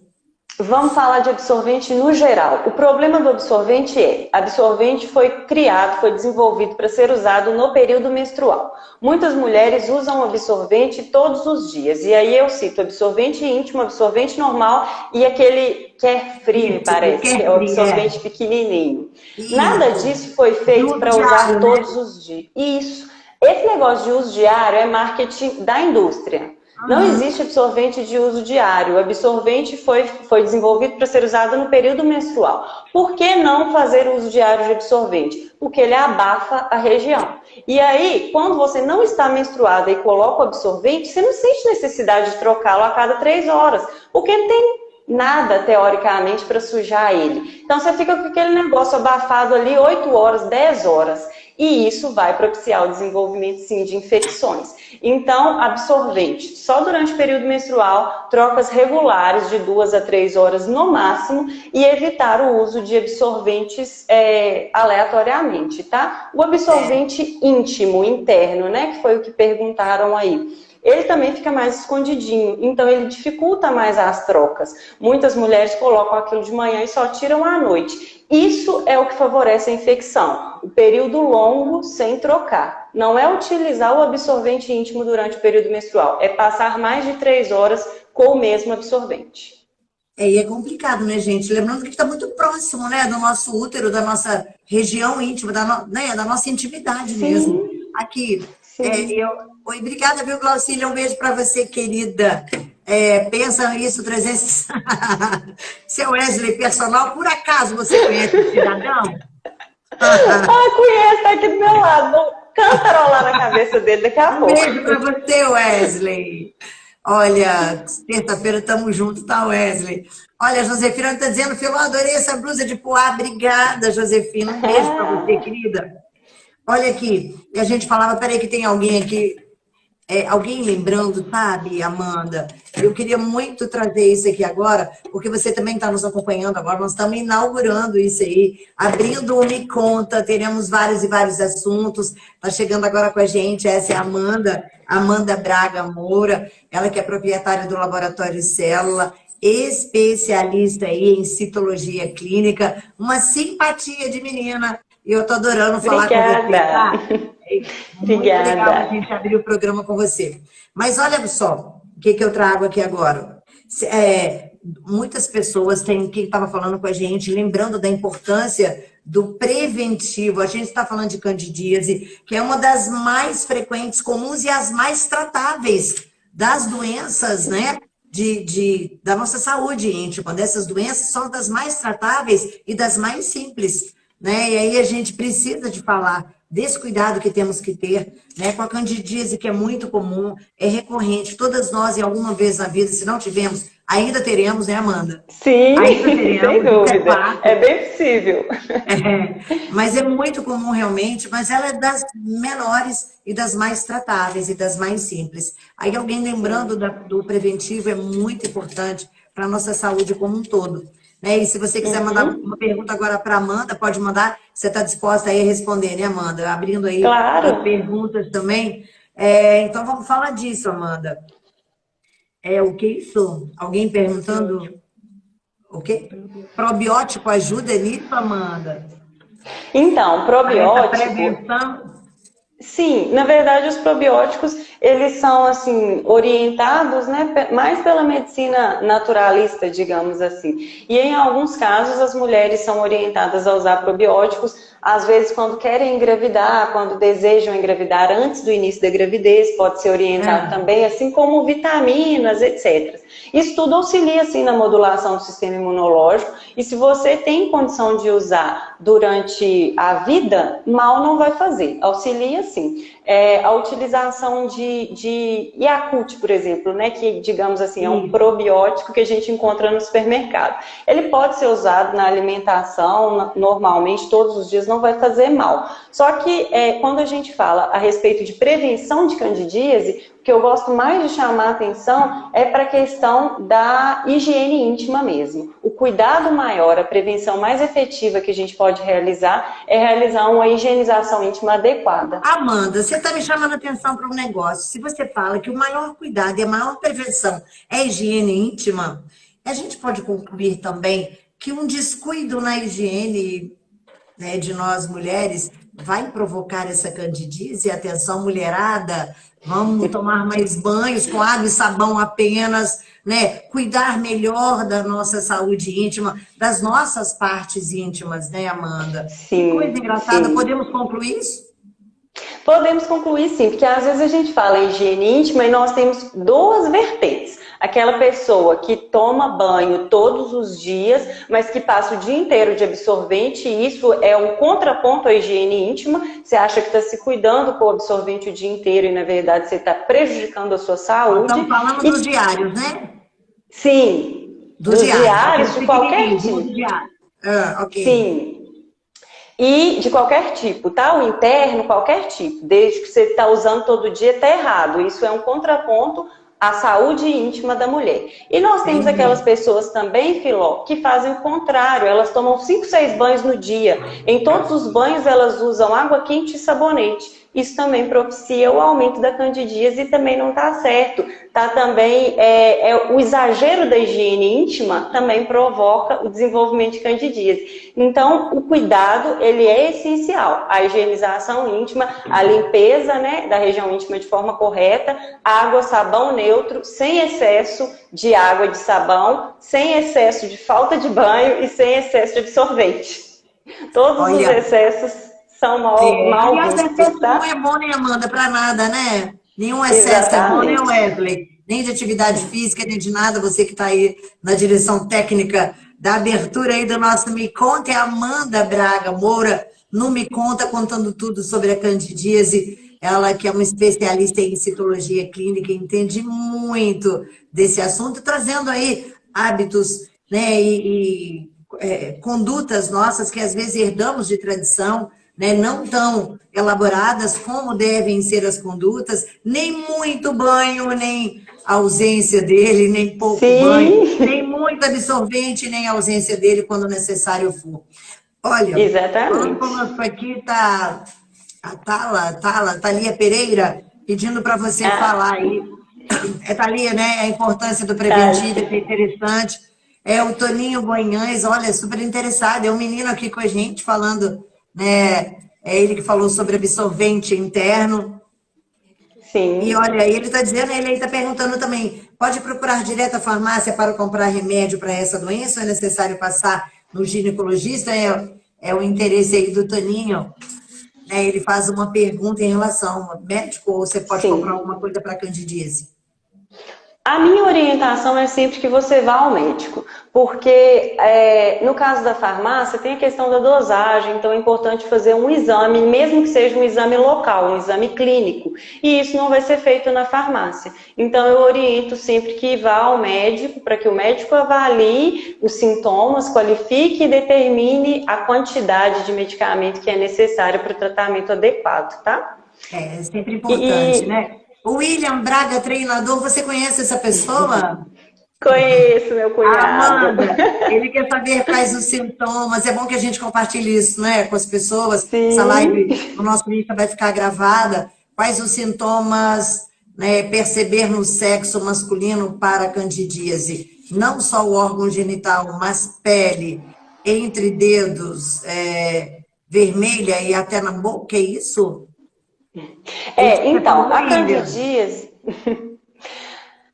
Vamos falar de absorvente no geral. O problema do absorvente absorvente foi criado, foi desenvolvido para ser usado no período menstrual. Muitas mulheres usam absorvente todos os dias. E aí eu cito absorvente íntimo, absorvente normal e aquele carefree, me parece, que é o absorvente pequenininho. Nada disso foi feito para usar todos os dias. Isso. Esse negócio de uso diário é marketing da indústria. Não existe absorvente de uso diário. O absorvente foi desenvolvido para ser usado no período menstrual. Por que não fazer uso diário de absorvente? Porque ele abafa a região. E aí, quando você não está menstruada e coloca o absorvente, você não sente necessidade de trocá-lo a cada 3 horas. Porque não tem nada, teoricamente, para sujar ele. Então, você fica com aquele negócio abafado ali 8 horas, 10 horas. E isso vai propiciar o desenvolvimento, sim, de infecções. Então, absorvente, só durante o período menstrual, trocas regulares de 2 a 3 horas no máximo e evitar o uso de absorventes aleatoriamente, tá? O absorvente íntimo, interno, né, que foi o que perguntaram aí. Ele também fica mais escondidinho, então ele dificulta mais as trocas. Muitas mulheres colocam aquilo de manhã e só tiram à noite. Isso é o que favorece a infecção, o período longo sem trocar. Não é utilizar o absorvente íntimo durante o período menstrual, é passar mais de 3 horas com o mesmo absorvente. E é complicado, né, gente? Lembrando que está muito próximo, né, do nosso útero, da nossa região íntima, da nossa intimidade. Sim. Mesmo. Aqui, oi, obrigada, viu, Glaucília? Um beijo para você, querida. Pensa nisso, 300... Seu Wesley, personal, por acaso você conhece o cidadão? Conheço, tá aqui do meu lado. Vou cantarolar na cabeça dele daqui a pouco. Um beijo para você, Wesley. Olha, terça-feira estamos juntos, tá, Wesley? Olha, a Josefina está dizendo, Filó, adorei essa blusa de poá. Obrigada, Josefina. Um beijo para você, querida. Olha aqui, e a gente falava, peraí que tem alguém aqui, alguém lembrando, sabe, Amanda? Eu queria muito trazer isso aqui agora, porque você também está nos acompanhando agora, nós estamos inaugurando isso aí, abrindo o Me Conta, teremos vários e vários assuntos, está chegando agora com a gente, essa é a Amanda Braga Moura, ela que é proprietária do Laboratório Célula, especialista aí em citologia clínica, uma simpatia de menina. E eu tô adorando falar com você, tá? Muito legal a gente abrir o programa com você. Mas olha só, o que eu trago aqui agora. Muitas pessoas têm, quem estava falando com a gente, lembrando da importância do preventivo. A gente está falando de candidíase, que é uma das mais frequentes, comuns e as mais tratáveis das doenças, né? Da nossa saúde íntima. Dessas doenças são das mais tratáveis e das mais simples. Né? E aí a gente precisa de falar desse cuidado que temos que ter, né? Com a candidíase, que é muito comum, é recorrente. Todas nós, em alguma vez na vida, se não tivemos, ainda teremos, né, Amanda? Sim, ainda teremos, sem dúvida. É bem possível. Mas é muito comum realmente, mas ela é das menores e das mais tratáveis e das mais simples. Aí alguém lembrando do preventivo é muito importante para a nossa saúde como um todo. E se você quiser mandar uma pergunta agora para a Amanda, pode mandar. Você está disposta aí a responder, né, Amanda? Abrindo aí as perguntas também. Então, vamos falar disso, Amanda. O que isso? Alguém perguntando? O quê? Probiótico ajuda nisso, Amanda? Então, probiótico... Prevenção... Sim, na verdade os probióticos, eles são assim, orientados, né, mais pela medicina naturalista, digamos assim. E em alguns casos as mulheres são orientadas a usar probióticos, às vezes quando querem engravidar, quando desejam engravidar antes do início da gravidez, pode ser orientado também, assim como vitaminas, etc. Isso tudo auxilia, assim, na modulação do sistema imunológico, e se você tem condição de usar durante a vida, mal não vai fazer, auxilia sim. A utilização de Yakult, por exemplo, né, que, digamos assim, é um probiótico que a gente encontra no supermercado. Ele pode ser usado na alimentação, normalmente, todos os dias, não vai fazer mal. Só que quando a gente fala a respeito de prevenção de candidíase, o que eu gosto mais de chamar a atenção é para a questão da higiene íntima mesmo. O cuidado maior, a prevenção mais efetiva que a gente pode realizar é realizar uma higienização íntima adequada. Amanda, você está me chamando a atenção para um negócio. Se você fala que o maior cuidado e a maior prevenção é a higiene íntima, a gente pode concluir também que um descuido na higiene, né, de nós mulheres vai provocar essa candidíase. Atenção, mulherada, vamos tomar mais banhos com água e sabão apenas, né? Cuidar melhor da nossa saúde íntima, das nossas partes íntimas, né, Amanda? Sim, que coisa engraçada, sim. Podemos concluir isso? Podemos concluir sim, porque às vezes a gente fala em higiene íntima e nós temos duas vertentes. Aquela pessoa que toma banho todos os dias, mas que passa o dia inteiro de absorvente, e isso é um contraponto à higiene íntima. Você acha que está se cuidando com o absorvente o dia inteiro e, na verdade, você está prejudicando a sua saúde. Estamos falando dos diários, né? Sim, Dos diários, de qualquer tipo. Ok. Sim. E de qualquer tipo, tá? O interno, qualquer tipo. Desde que você está usando todo dia, está errado. Isso é um contraponto à saúde íntima da mulher. E nós temos aquelas pessoas também, Filó, que fazem o contrário. Elas tomam 5, 6 banhos no dia. Em todos os banhos, elas usam água quente e sabonete. Isso também propicia o aumento da candidíase e também não está certo. Tá também, o exagero da higiene íntima também provoca o desenvolvimento de candidíase. Então, o cuidado, ele é essencial. A higienização íntima, a limpeza, né, da região íntima de forma correta, água, sabão neutro, sem excesso de água e de sabão, sem excesso de falta de banho e sem excesso de absorvente. Todos os excessos são mal vistos, tá? Não é bom, nem Amanda, para nada, né? Nenhum excesso é bom, nem o Wesley. Nem de atividade física, nem de nada. Você que está aí na direção técnica da abertura aí do nosso Me Conta é a Amanda Braga Moura, no Me Conta, contando tudo sobre a candidíase. Ela que é uma especialista em citologia clínica, entende muito desse assunto, trazendo aí hábitos, né, condutas nossas que às vezes herdamos de tradição, né, não tão elaboradas como devem ser as condutas, nem muito banho, nem ausência dele, nem pouco banho, nem muito absorvente, nem ausência dele quando necessário for. Olha, exatamente. Conosco aqui está a Thalia Pereira, pedindo para você falar aí. É, Thalia, né? A importância do preventivo, que é interessante. É o Toninho Guanhães, olha, super interessado. É um menino aqui com a gente falando, né? É ele que falou sobre absorvente interno. Sim. E olha, ele está dizendo, ele está perguntando também, pode procurar direto a farmácia para comprar remédio para essa doença? Ou é necessário passar no ginecologista? É o interesse aí do Toninho. Ele faz uma pergunta em relação ao médico, ou você pode comprar alguma coisa para candidíase? A minha orientação é sempre que você vá ao médico, porque no caso da farmácia tem a questão da dosagem, então é importante fazer um exame, mesmo que seja um exame local, um exame clínico, e isso não vai ser feito na farmácia. Então eu oriento sempre que vá ao médico, para que o médico avalie os sintomas, qualifique e determine a quantidade de medicamento que é necessária para o tratamento adequado, tá? É sempre importante, né? O William Braga, treinador, você conhece essa pessoa? Conheço, meu cunhado. Amanda, ele quer saber quais os sintomas. É bom que a gente compartilhe isso, né, com as pessoas. Sim. Essa live no nosso Insta vai ficar gravada. Quais os sintomas, né, perceber no sexo masculino para a candidíase? Não só o órgão genital, mas pele, entre dedos, vermelha e até na boca, é isso? Então, a candidíase...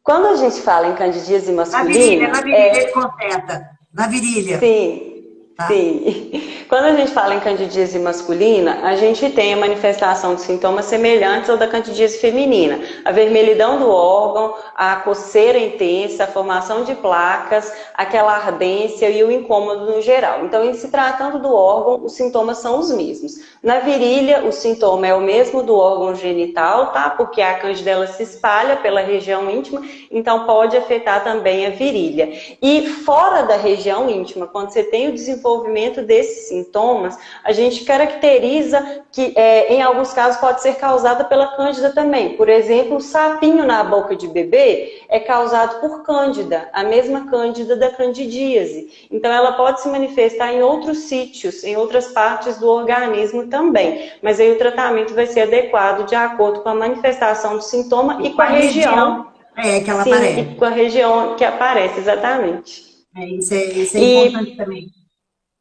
Quando a gente fala em candidíase masculina... Na virilha, ele completa. Na virilha. Sim, sim. Quando a gente fala em candidíase masculina, a gente tem a manifestação de sintomas semelhantes ao da candidíase feminina. A vermelhidão do órgão, a coceira intensa, a formação de placas, aquela ardência e o incômodo no geral. Então, em se tratando do órgão, os sintomas são os mesmos. Na virilha, o sintoma é o mesmo do órgão genital, tá? Porque a cândida ela se espalha pela região íntima, então pode afetar também a virilha. E fora da região íntima, quando você tem o desenvolvimento desses sintomas, a gente caracteriza que em alguns casos pode ser causada pela cândida também. Por exemplo, o sapinho na boca de bebê é causado por cândida, a mesma cândida da candidíase. Então ela pode se manifestar em outros sítios, em outras partes do organismo também. Mas aí o tratamento vai ser adequado de acordo com a manifestação do sintoma e com a região. Que ela aparece. E com a região que aparece, exatamente. Isso é importante também.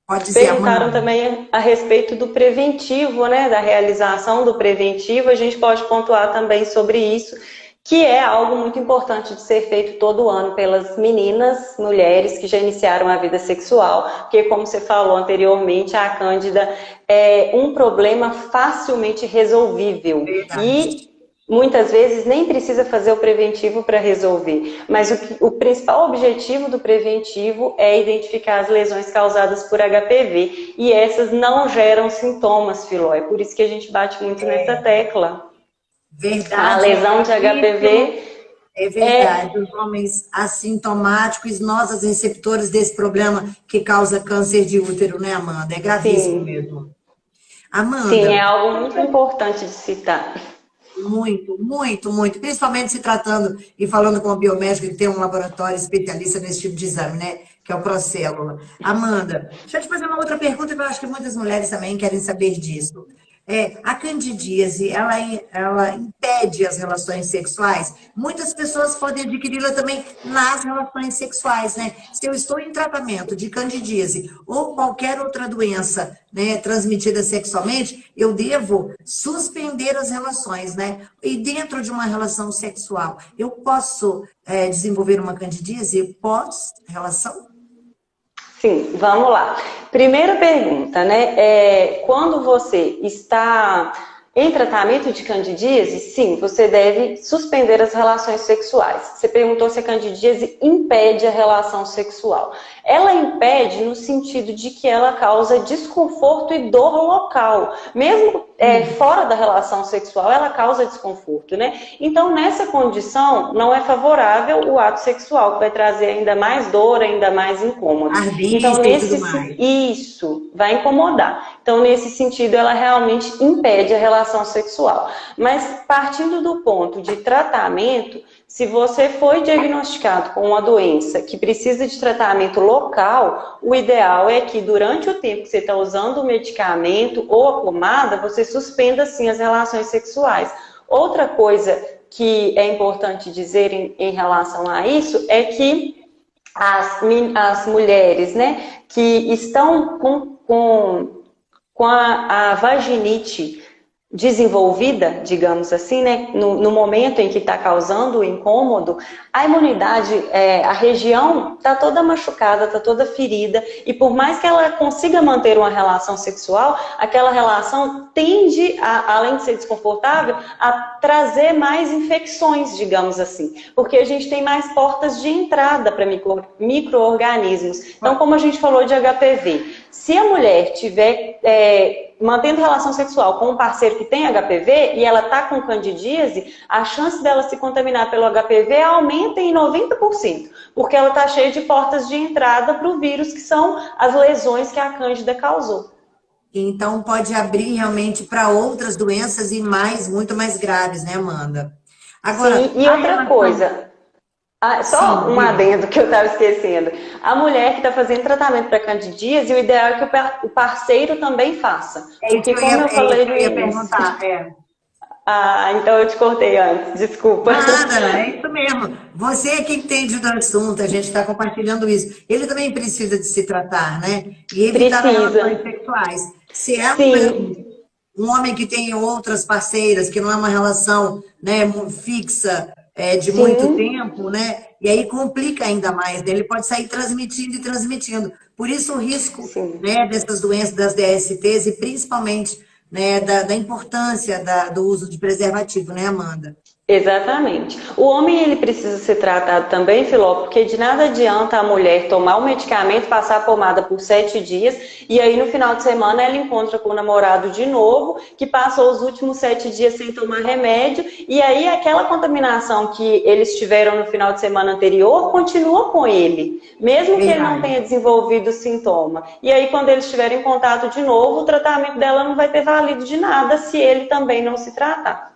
Pode dizer, perguntaram Amanda. também a respeito do preventivo, né, da realização do preventivo. A gente pode pontuar também sobre isso, que é algo muito importante de ser feito todo ano pelas meninas, mulheres que já iniciaram a vida sexual, porque como você falou anteriormente, a Cândida é um problema facilmente resolvível. Verdade. E muitas vezes nem precisa fazer o preventivo para resolver, mas o principal objetivo do preventivo é identificar as lesões causadas por HPV, e essas não geram sintomas, Filó, é por isso que a gente bate muito nessa tecla. Verdade. A lesão de HPV é verdade. Os homens assintomáticos, nós as receptores desse problema que causa câncer de útero, né, Amanda? É gravíssimo mesmo. Amanda. Sim, é algo muito importante de citar. Muito, muito, muito. Principalmente se tratando e falando com a biomédica que tem um laboratório especialista nesse tipo de exame, né? Que é o Procélula. Amanda, deixa eu te fazer uma outra pergunta que eu acho que muitas mulheres também querem saber disso. A candidíase, ela impede as relações sexuais? Muitas pessoas podem adquiri-la também nas relações sexuais, né? Se eu estou em tratamento de candidíase ou qualquer outra doença, né, transmitida sexualmente, eu devo suspender as relações, né? E dentro de uma relação sexual, eu posso desenvolver uma candidíase pós-relação? Sim, vamos lá. Primeira pergunta, né? Quando você está em tratamento de candidíase, sim, você deve suspender as relações sexuais. Você perguntou se a candidíase impede a relação sexual. Ela impede no sentido de que ela causa desconforto e dor local. Mesmo fora da relação sexual, ela causa desconforto, né? Então, nessa condição, não é favorável o ato sexual, que vai trazer ainda mais dor, ainda mais incômodo. Então, isso vai incomodar. Então, nesse sentido, ela realmente impede a relação sexual. Mas, partindo do ponto de tratamento, se você foi diagnosticado com uma doença que precisa de tratamento local, o ideal é que durante o tempo que você está usando o medicamento ou a pomada, você suspenda sim as relações sexuais. Outra coisa que é importante dizer em relação a isso é que as mulheres, né, que estão com a vaginite desenvolvida, digamos assim, né, no momento em que está causando o incômodo, a imunidade, a região está toda machucada, está toda ferida, e por mais que ela consiga manter uma relação sexual, aquela relação tende, além de ser desconfortável, a trazer mais infecções, digamos assim, porque a gente tem mais portas de entrada para micro-organismos. Então, como a gente falou de HPV, se a mulher tiver mantendo relação sexual com um parceiro que tem HPV e ela está com candidíase, a chance dela se contaminar pelo HPV aumenta em 90%, porque ela está cheia de portas de entrada para o vírus, que são as lesões que a cândida causou. Então, pode abrir realmente para outras doenças e muito mais graves, né, Amanda? Agora, sim, e outra coisa... só um adendo que eu estava esquecendo. A mulher que está fazendo tratamento para candidíase, o ideal é que o parceiro também faça. Porque como eu falei no início... então eu te cortei antes, desculpa. Nada, é isso mesmo. Você é quem entende do assunto, a gente está compartilhando isso. Ele também precisa de se tratar, né? E evitar relações sexuais. Se é um homem que tem outras parceiras, que não é uma relação, né, fixa, de muito tempo, né? E aí complica ainda mais, né? Ele pode sair transmitindo e transmitindo. Por isso o risco, né, dessas doenças, das DSTs, e principalmente, né, da importância do uso de preservativo, né, Amanda? Exatamente. O homem, ele precisa ser tratado também, Filó, porque de nada adianta a mulher tomar o medicamento, passar a pomada por 7 dias, e aí no final de semana ela encontra com o namorado de novo, que passou os últimos 7 dias sem tomar remédio, e aí aquela contaminação que eles tiveram no final de semana anterior continua com ele, mesmo que ele não tenha desenvolvido sintoma. E aí quando eles estiverem em contato de novo, o tratamento dela não vai ter valido de nada se ele também não se tratar.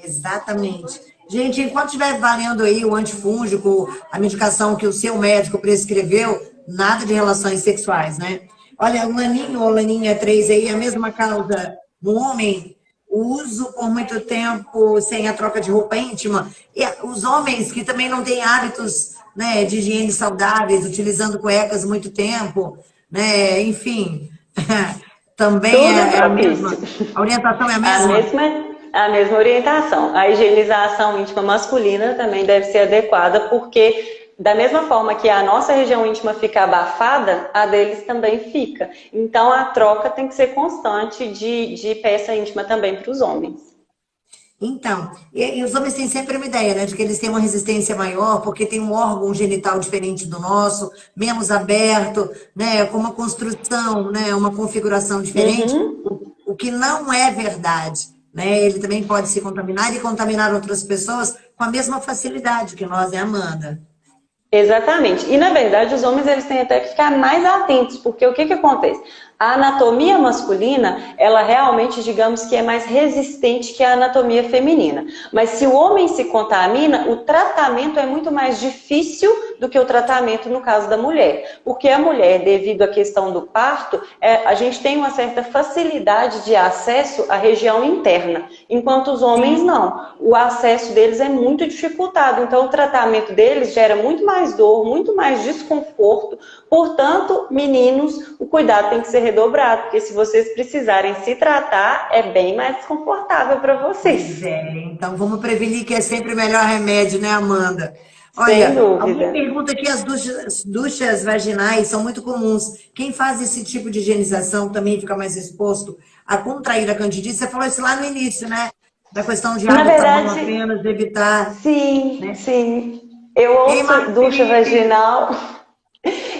Exatamente. Gente, enquanto estiver valendo aí o antifúngico, a medicação que o seu médico prescreveu, nada de relações sexuais, né? Olha, o laninho ou laninha 3 aí, a mesma causa no homem, o uso por muito tempo sem a troca de roupa íntima. E os homens que também não têm hábitos, né, de higiene saudáveis, utilizando cuecas muito tempo, né? Enfim, também é a mesma. A orientação é a mesma? A mesma orientação. A higienização íntima masculina também deve ser adequada, porque da mesma forma que a nossa região íntima fica abafada, a deles também fica. Então a troca tem que ser constante de peça íntima também para os homens. Então, e os homens têm sempre uma ideia, né, de que eles têm uma resistência maior, porque tem um órgão genital diferente do nosso, menos aberto, né, com uma construção, né, uma configuração diferente, o que não é verdade, né? Ele também pode se contaminar e contaminar outras pessoas com a mesma facilidade que nós, né, Amanda? Exatamente. E, na verdade, os homens eles têm até que ficar mais atentos, porque o que que acontece? A anatomia masculina, ela realmente, digamos que é mais resistente que a anatomia feminina. Mas se o homem se contamina, o tratamento é muito mais difícil do que o tratamento no caso da mulher. Porque a mulher, devido à questão do parto, a gente tem uma certa facilidade de acesso à região interna, enquanto os homens não. O acesso deles é muito dificultado, então o tratamento deles gera muito mais dor, muito mais desconforto. Portanto, meninos, o cuidado tem que ser redobrado, porque se vocês precisarem se tratar, é bem mais desconfortável para vocês. Pois é, então vamos prevenir que é sempre o melhor remédio, né, Amanda? Sem Olha, dúvida. alguém pergunta que as duchas vaginais são muito comuns. Quem faz esse tipo de higienização também fica mais exposto a contrair a candidíase? Você falou isso lá no início, né? Da questão de Na água, sabão verdade, apenas, evitar, sim, né? sim. Eu Ei, ouço ducha vaginal,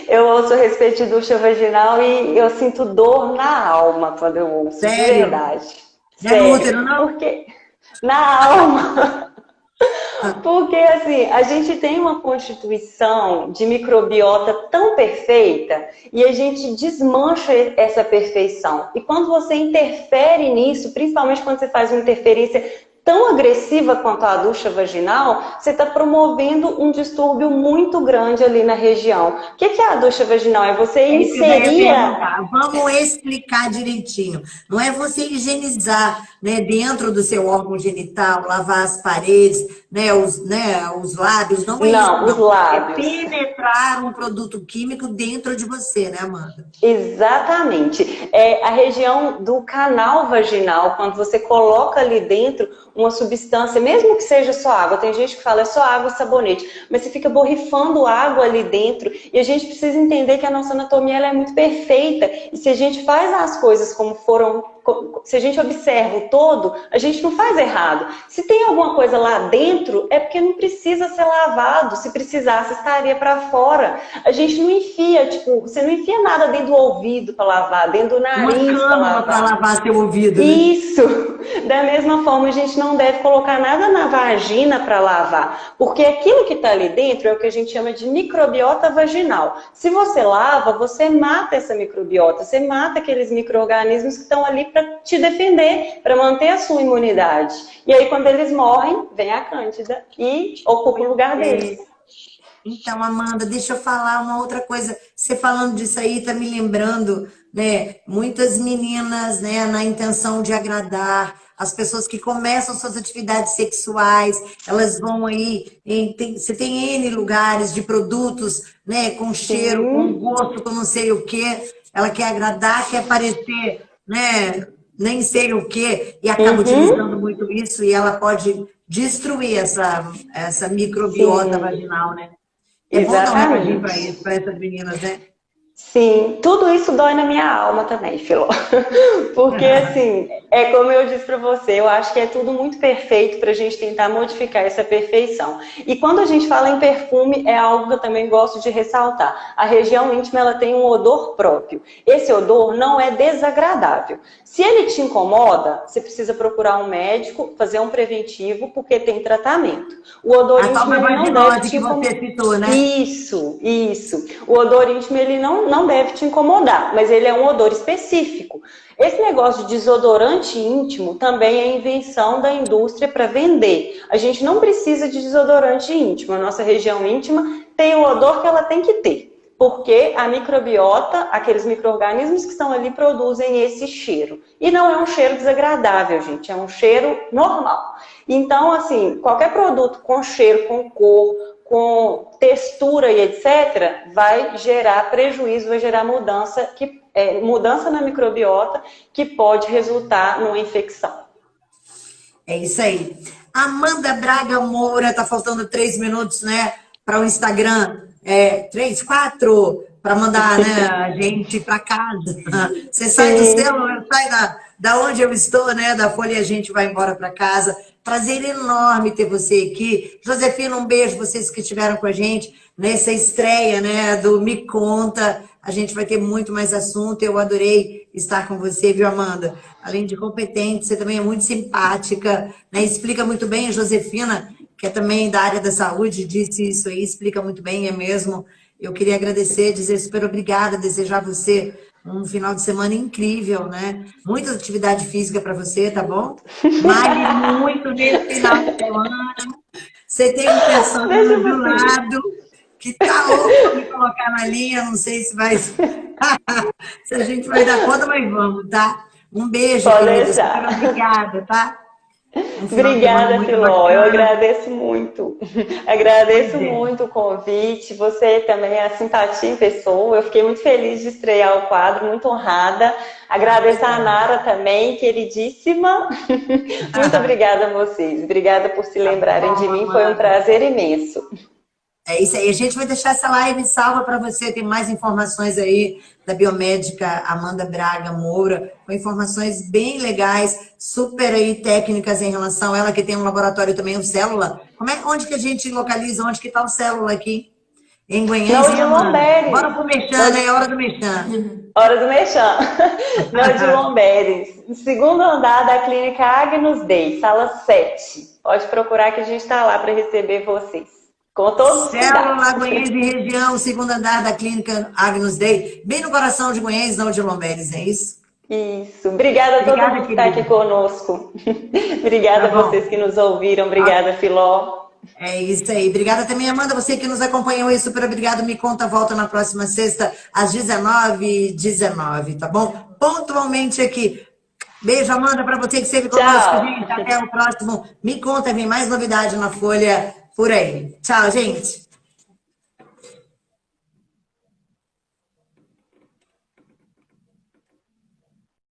eu ouço a respeito de ducha vaginal e eu sinto dor na alma quando eu ouço, de Sério? verdade. Não é no útero, não? Porque na alma. Porque, assim, a gente tem uma constituição de microbiota tão perfeita e a gente desmancha essa perfeição. E quando você interfere nisso, principalmente quando você faz uma interferência tão agressiva quanto a ducha vaginal, você está promovendo um distúrbio muito grande ali na região. O que é a ducha vaginal? É você inserir... Vamos explicar direitinho. Não é você higienizar, né, dentro do seu órgão genital, lavar as paredes, né, os lábios, não é isso. Não, os lábios. É penetrar um produto químico dentro de você, né, Amanda? Exatamente. É a região do canal vaginal, quando você coloca ali dentro uma substância, mesmo que seja só água, tem gente que fala é só água e sabonete, mas você fica borrifando água ali dentro e a gente precisa entender que a nossa anatomia ela é muito perfeita e se a gente faz as coisas como foram, se a gente observa o todo, a gente não faz errado. Se tem alguma coisa lá dentro, é porque não precisa ser lavado, se precisasse estaria para fora. A gente não enfia, tipo, você não enfia nada dentro do ouvido para lavar, dentro do nariz para lavar seu ouvido, né? Isso! Da mesma forma, a gente não deve colocar nada na vagina para lavar, porque aquilo que está ali dentro é o que a gente chama de microbiota vaginal. Se você lava, você mata essa microbiota, você mata aqueles micro-organismos que estão ali para te defender, para manter a sua imunidade. E aí, quando eles morrem, vem a cândida e ocupa o lugar deles. Então, Amanda, deixa eu falar uma outra coisa. Você falando disso aí, está me lembrando, né? Muitas meninas, né, na intenção de agradar, as pessoas que começam suas atividades sexuais, elas vão aí, você tem N lugares de produtos, né, com cheiro, com gosto, com não sei o quê. Ela quer agradar, quer parecer, né, nem sei o quê, e acaba utilizando muito isso, e ela pode destruir essa microbiota vaginal, né? É bom dar um recadinho para isso, para essas meninas, né? Sim, tudo isso dói na minha alma também, Filó. Porque, assim, é como eu disse para você, eu acho que é tudo muito perfeito para a gente tentar modificar essa perfeição. E quando a gente fala em perfume, é algo que eu também gosto de ressaltar. A região íntima, ela tem um odor próprio. Esse odor não é desagradável. Se ele te incomoda, você precisa procurar um médico, fazer um preventivo, porque tem tratamento. O odor íntimo, ele não deve te incomodar. Que você citou, né? Isso. O odor íntimo, ele não deve te incomodar, mas ele é um odor específico. Esse negócio de desodorante íntimo também é invenção da indústria para vender. A gente não precisa de desodorante íntimo. A nossa região íntima tem o odor que ela tem que ter. Porque a microbiota, aqueles micro-organismos que estão ali produzem esse cheiro. E não é um cheiro desagradável, gente. É um cheiro normal. Então, assim, qualquer produto com cheiro, com cor, com textura e etc., vai gerar prejuízo, vai gerar mudança na microbiota que pode resultar numa infecção. É isso aí. Amanda Braga Moura, tá faltando 3 minutos, né, para o Instagram. 3, 4, para mandar, né, a gente para casa. Você sai do Sim. celular, sai da onde eu estou, né, da Folha, e a gente vai embora para casa. Prazer enorme ter você aqui. Josefina, um beijo, vocês que estiveram com a gente nessa estreia, né, do Me Conta. A gente vai ter muito mais assunto. Eu adorei estar com você, viu, Amanda? Além de competente, você também é muito simpática, né? Explica muito bem, a Josefina, que é também da área da saúde, disse isso aí, explica muito bem, é mesmo. Eu queria agradecer, dizer super obrigada, desejar a você um final de semana incrível, né? Muita atividade física para você, tá bom? Malhe muito nesse final de semana. Você tem um Deixa personagem do você. lado que tá louco para me colocar na linha, não sei se vai se a gente vai dar conta, mas vamos, tá? Um beijo, Pode querida. Super deixar. obrigada, tá? Um final de semana Obrigada, muito Filó. Eu bacana. agradeço muito. Pois Agradeço é. muito o convite. Você também é a simpatia em pessoa. Eu fiquei muito feliz de estrear o quadro, muito honrada. Agradeço a Nara também, queridíssima. Muito obrigada a vocês. Obrigada por se Tá lembrarem de bom, mim. Foi um Amanda. prazer imenso. É isso aí. A gente vai deixar essa live salva para você. Tem mais informações aí da biomédica Amanda Braga Moura, com informações bem legais, super aí técnicas em relação a ela, que tem um laboratório também, o Célula. Onde que a gente localiza? Onde que está o Célula aqui? Em Guanhães, Não hein, de Amanda? Lomberes. Bora pro Mexã, Não né? de... É hora do Mexã. Hora do Mexã. Não de Lomberes. No segundo andar da clínica Agnus Dei, sala 7. Pode procurar que a gente está lá para receber vocês. Com todos os cuidados. Célula Guanhães e região, segundo andar da clínica Agnus Dei, bem no coração de Guanhães, não de Lomberes, é isso? Isso. Obrigada a todo Obrigada, mundo que está aqui querida. conosco. Tá Obrigada a vocês bom. que nos ouviram. Obrigada, Filó. É isso aí. Obrigada também, Amanda, você que nos acompanhou aí, super obrigado. Me conta, volta na próxima sexta, às 19h19, tá bom? Pontualmente aqui. Beijo, Amanda, para você que esteve conosco, Tchau. gente. Até o próximo. Me conta, vem mais novidade na Folha por aí. Tchau, gente.